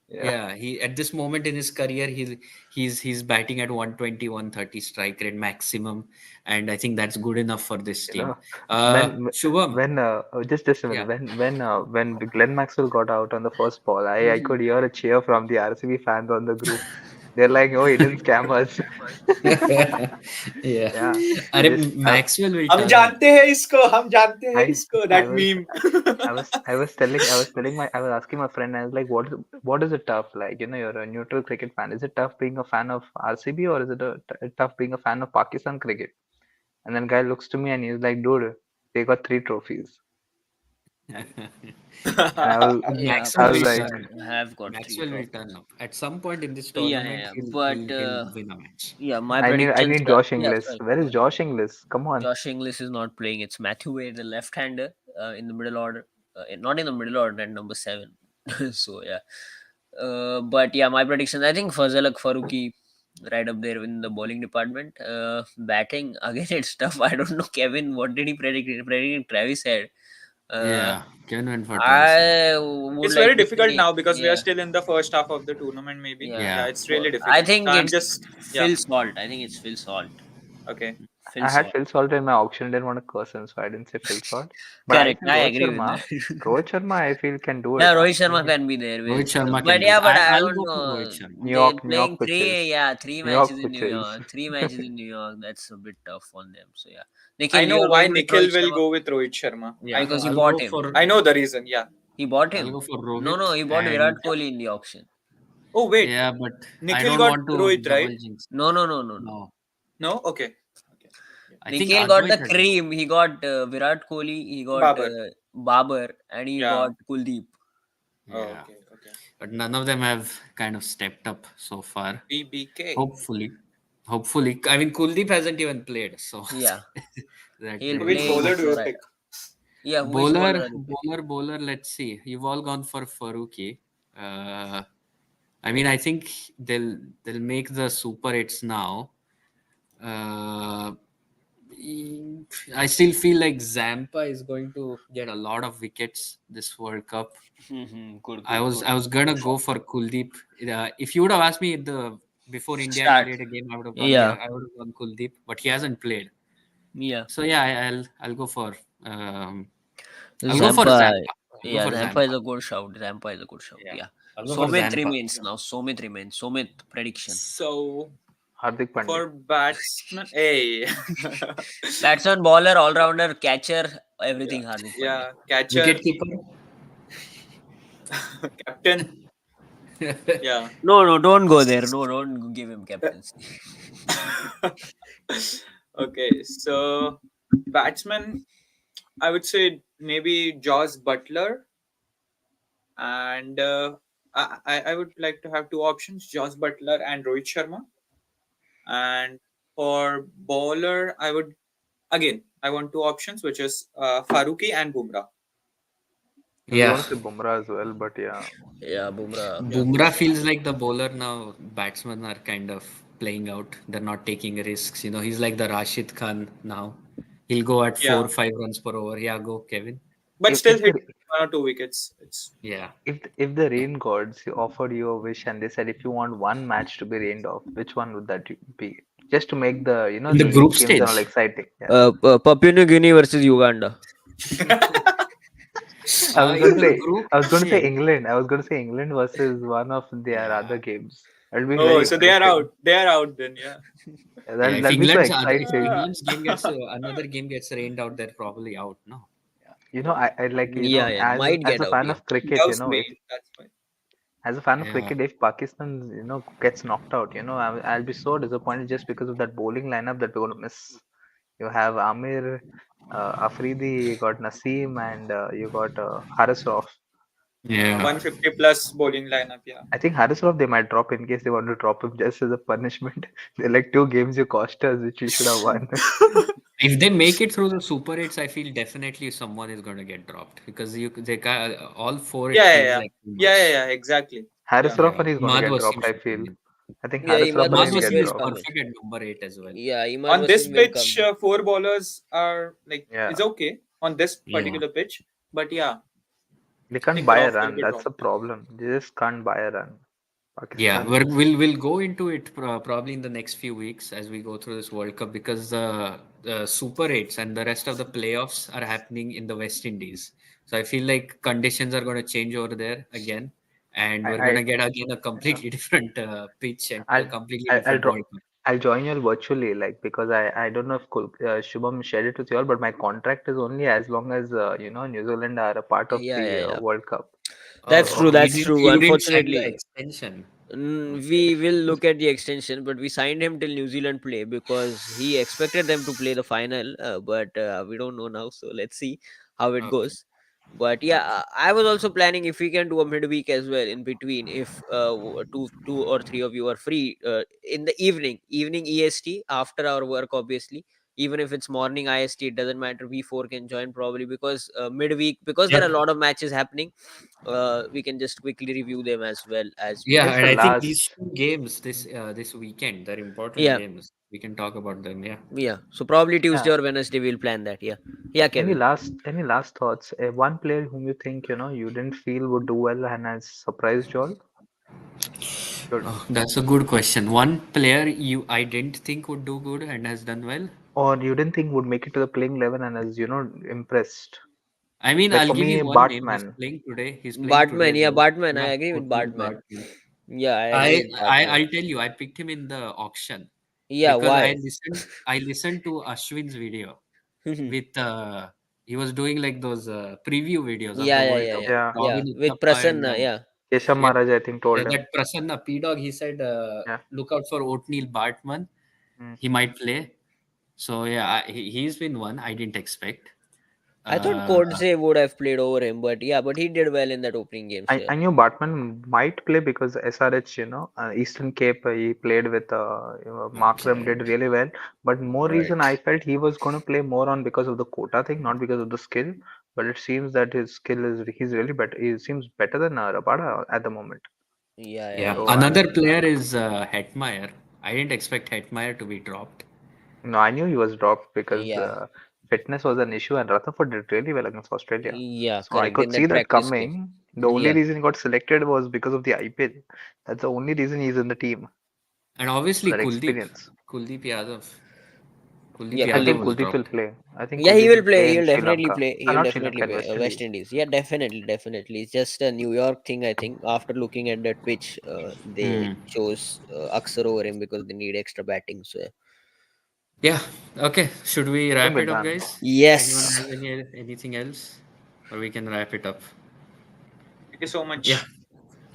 Yeah, yeah, he at this moment in his career, he's batting at 120, 130 strike rate maximum, and I think that's good enough for this you team. know, when Shubham, when just a minute, yeah. when Glenn Maxwell got out on the first ball, I Hmm. could hear a cheer from the RCB fans on the group. They're like, oh, he didn't scam us. Yeah, Yeah, अरे just Maxwell will हम turn up. जानते हैं इसको हम जानते हैं I इसको I that was meme. I was asking my friend. I was like, what is it tough like? You're a neutral cricket fan. Is it tough being a fan of RCB or is it tough being a fan of Pakistan cricket? And then guy looks to me and he's like, dude, they got three trophies. And Yeah, I Maxwell was will like, turn Pakistan up. have got three Maxwell will trophies. turn up at some point in this Yeah, yeah, tournament. yeah. He'll But he'll he'll win a match. yeah, my I predictions need were Josh yeah. Inglis. Sorry, Where go is ahead. Josh Inglis? Come on. Josh Inglis is not playing. It's Matthew Wade, the left-hander, in the middle order. Not in the middle order, at number 7. So yeah. But yeah, my predictions. I think Fazal Faruqi right up there in the bowling department. Batting again, it's tough. I don't know, Kevin. What did he predict? He predicted Travis Head. Uh, Yeah, Kevin went for Travis Head. I would It's like very to difficult say, now because we are yeah, still in the first half of the tournament. Maybe, yeah. yeah, Yeah, it's really I difficult. So think I'm it's just, yeah, Phil Salt. I think it's Phil Salt. okay. Phil I had Salt. Phil Salt in my auction. Didn't want to curse him, so I didn't say Phil Salt. But I Correct. feel I Rohit agree with Sharma. that. Rohit Sharma, I feel can do Yeah, it. Rohit Sharma can be there with, Rohit Sharma but can do it. yeah, but I I'll don't go for Rohit know. Sharma. They New playing York pitches. three New matches York in New pitches. York, 3 matches in New York. That's a bit tough on them. So yeah, Nikhil, I you know are why going with Rohit Nikhil will Sharma go with Rohit Sharma. I Yeah, know. because he I'll bought go him. for I know the reason. Yeah. He bought I'll go him. for No, Rohit no, he bought Virat and Kohli in the auction. Oh wait, yeah, but I Nikhil don't got want to Rohit, double right? jinx it. No, no, no, no, no. No, No. Okay. Okay. Yeah. I think Nikhil got the Advait has Rohit. cream. He got Virat Kohli. He got Babar. Babar, and he Yeah. got Kuldeep. Oh, Yeah, okay. Okay. but none of them have kind of stepped up so far. BBK. Hopefully, hopefully. I mean, Kuldeep hasn't even played, so Yeah, he'll So that which play will in bowler hope. do you Florida. pick? Yeah, who is Bowler, bowler are you picking? bowler. Let's see. You've all gone for Faruqi. Uh, I mean, I think they'll make the super eights now. Uh, I still feel like Zampa is going to get a lot of wickets this World Cup. Good, I good, was good. I was gonna go for Kuldeep. If you would have asked me at the before India had Start. played a game, I would have gone. Yeah, Yeah, I would have gone Kuldeep, but he hasn't played. yeah. So yeah, I'll go for um, I'll go for Zampa. Zampa. I'll go Yeah, for Zampa is Zampa. a good shout. Zampa is a good shout. Yeah, Yeah. I'll go for Somit Zampa. remains now. Somit remains. Somit prediction. So Hardik Pandya. for batsman, hey, Batsman, bowler, all rounder, catcher, yeah, everything. Hardik Pandya. yeah, catcher, Wicket keeper. captain, yeah. No, no, don't go there. No, don't give him captaincy. Okay, so batsman, I would say maybe Josh Butler, and I would like to have two options: Josh Butler and Rohit Sharma. And for bowler, I would again I want two options, which is Faruqi and Bumrah. I was Yeah, going to say Bumrah as well, but yeah. Yeah, Bumrah. Yeah, Bumrah feels like the bowler now. Batsmen are kind of playing out. They're not taking risks. He's like the Rashid Khan now. He'll go at yeah, 4 5 runs per over. Yeah, go Kevin. but still If hit the 1 or 2 wickets. It's Yeah, if the rain gods offered you a wish and they said if you want one match to be rained off, which one would that be? Just to make the in the the league group games and all stage. exciting. Yeah. Papua New Guinea versus Uganda. In the group I was going to say stage. England. I was going to say England versus one of their other Yeah, games. That'll be oh, very so they are exciting. out. They are out then. Yeah. Yeah, yeah. that'll If that'll be so If exciting. Ah, England's game gets another game gets rained out, they're probably out. No. I like Yeah, yeah, might as get a out. fan Yeah, of cricket, that was if Spain. That's why. as a fan of Yeah. cricket, if Pakistan gets knocked out, I'll be so disappointed just because of that bowling lineup that we're going to miss. You have Amir, Afridi, you got Naseem, and you got Haris Rauf. Yeah. 150 plus bowling lineup. Yeah. I think Haris Rauf they might drop in case they want to drop him just as a punishment. They're like 2 games you cost us, which we should have won. If they make it through the Super 8s, I feel definitely someone is going to get dropped because they got all four. It Yeah, yeah, feels yeah, like too yeah, yeah, much. yeah. Exactly. Haris Yeah. Rauf Yeah, is going to Imad get dropped, Wasim I should feel. come in. I think yeah. Haris Rauf Imad Imad Wasim will get Wasim will is dropped. come in. perfect at number 8 as well. Yeah, Imad On this Wasim will come pitch, in. four bowlers are like Yeah, is okay on this Yeah. particular pitch, but yeah, they I can't think buy a Roth will run. be That's the dropped. problem. They just can't buy a run. Yeah, Pakistan. we'll go into it probably in the next few weeks as we go through this World Cup because the Super 8s and the rest of the playoffs are happening in the West Indies. So I feel like conditions are going to change over there again, and we're going I to get again a yeah. completely different pitch and a I'll completely I'll different draw. World Cup. I'll join you all virtually, like because I don't know if Shubham shared it with you all, but my contract is only as long as New Zealand are a part of Yeah, the yeah, yeah. World Cup. That's Oh, true. So That's true. you didn't sign the Unfortunately, extension. we Okay. will look at the extension, but we signed him till New Zealand play because he expected them to play the final. But we don't know now. So let's see how it Okay. goes. But yeah, I was also planning if we can do a midweek as well in between, if two or three of you are free in the evening EST after our work, obviously. Even if it's morning IST, it doesn't matter. We four can join probably, because midweek, because there are a Yep. lot of matches happening. We can just quickly review them as well as we Yeah, Guess go. and the I think these last two games this weekend, they're important Yeah, games. We can talk about them. Yeah. yeah. So probably yeah. Tuesday or Wednesday we'll plan that. Yeah, yeah, Kevin. Any last thoughts? One player whom you think you didn't feel would do well and has surprised you all? Should Oh, that's a good question. One player I didn't think would do good and has done well. or you didn't think would make it to the playing level and has impressed? I mean, Like I'll for give me, you one name. Bartman. He's playing today Bartman, as yeah, well. Bartman. I Yeah, agree with Otni Bartman. Bartman. Yeah, I agree I, with Bartman. I'll tell you, I picked him in the auction Yeah, because why? I listened to Ashwin's video with he was doing like those preview videos of Yeah, the yeah, World yeah, Cup yeah, with Yeah, yeah. Robin With Uttappa and Prasanna, yeah. Keshav yeah, Maharaj, I think, yeah, told that him. Prasanna P Dog. He said, Yeah. look out for O'Neil Bartman. Mm. He might play. So yeah, he's been one I didn't expect. I thought Uh, Kodse would have played over him, but yeah, but he did well in that opening game. So yeah, I knew Bartman might play because SRH, Eastern Cape, he played with Markram, okay, did really well. But more reason right. I felt he was going to play more on because of the quota thing, not because of the skill. But it seems that his skill he's really better. He seems better than Rabada at the moment. yeah, yeah, Yeah, he So is. another player is Hetmeyer. I didn't expect Hetmeyer to be dropped. no, I knew he was dropped because Yeah, fitness was an issue, and Rutherford did really well against Australia. yeah, So I correct. In could see that that practice game. coming. The only Yeah, reason he got selected was because of the IPL. That's the only reason he's in the team. And obviously That experience. Kuldeep Yadav. Kuldeep yeah. I Yadav think Kuldeep. was Kuldeep will dropped. play. I think Yeah, he Kuldeep will will play. play He in will Sri definitely Lanka. play. He will Not Sri definitely Lanka, in play. West West Indies. Indies. Yeah, definitely, definitely. It's just a New York thing, I think. After looking at that pitch, they Hmm. chose Axar over him because they need extra batting. So yeah. Yeah. Okay. Should we I think wrap we're it up, done. guys? Anyone Yes. has anything else, or we can wrap it up? Thank you so Yeah. much.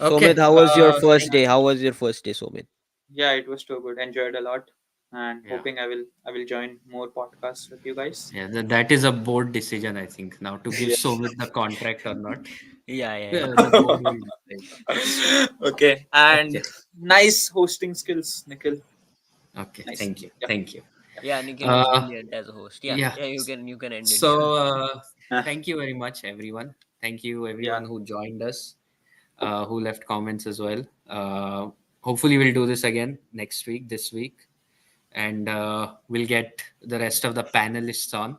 Somit, Okay. how was your first Thank day? How was your first day, Somit? Yeah, it was too good. Enjoyed a lot, and Yeah. hoping I will join more podcasts with you guys. Yeah. That is a board decision, I think. Now to give Yeah. Somit the contract or not, Yeah, yeah, yeah. the board will decide. Okay, and Okay. nice hosting skills, Nikhil. Okay. Nice. Thank you. Yeah. Thank you. Yeah, Nikhil was Uh, brilliant as a host. Yeah, yeah. yeah, you can end it. So, Yeah. thank you very much, everyone. Thank you, Yeah. everyone who joined us, who left comments as well. Hopefully, we'll do this again next week, this week, and we'll get the rest of the panelists on.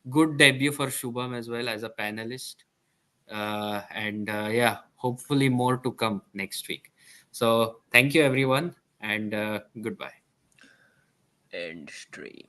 Good debut for Shubham as well as a panelist. And yeah, hopefully, more to come next week. So, thank you, everyone, and goodbye. End stream.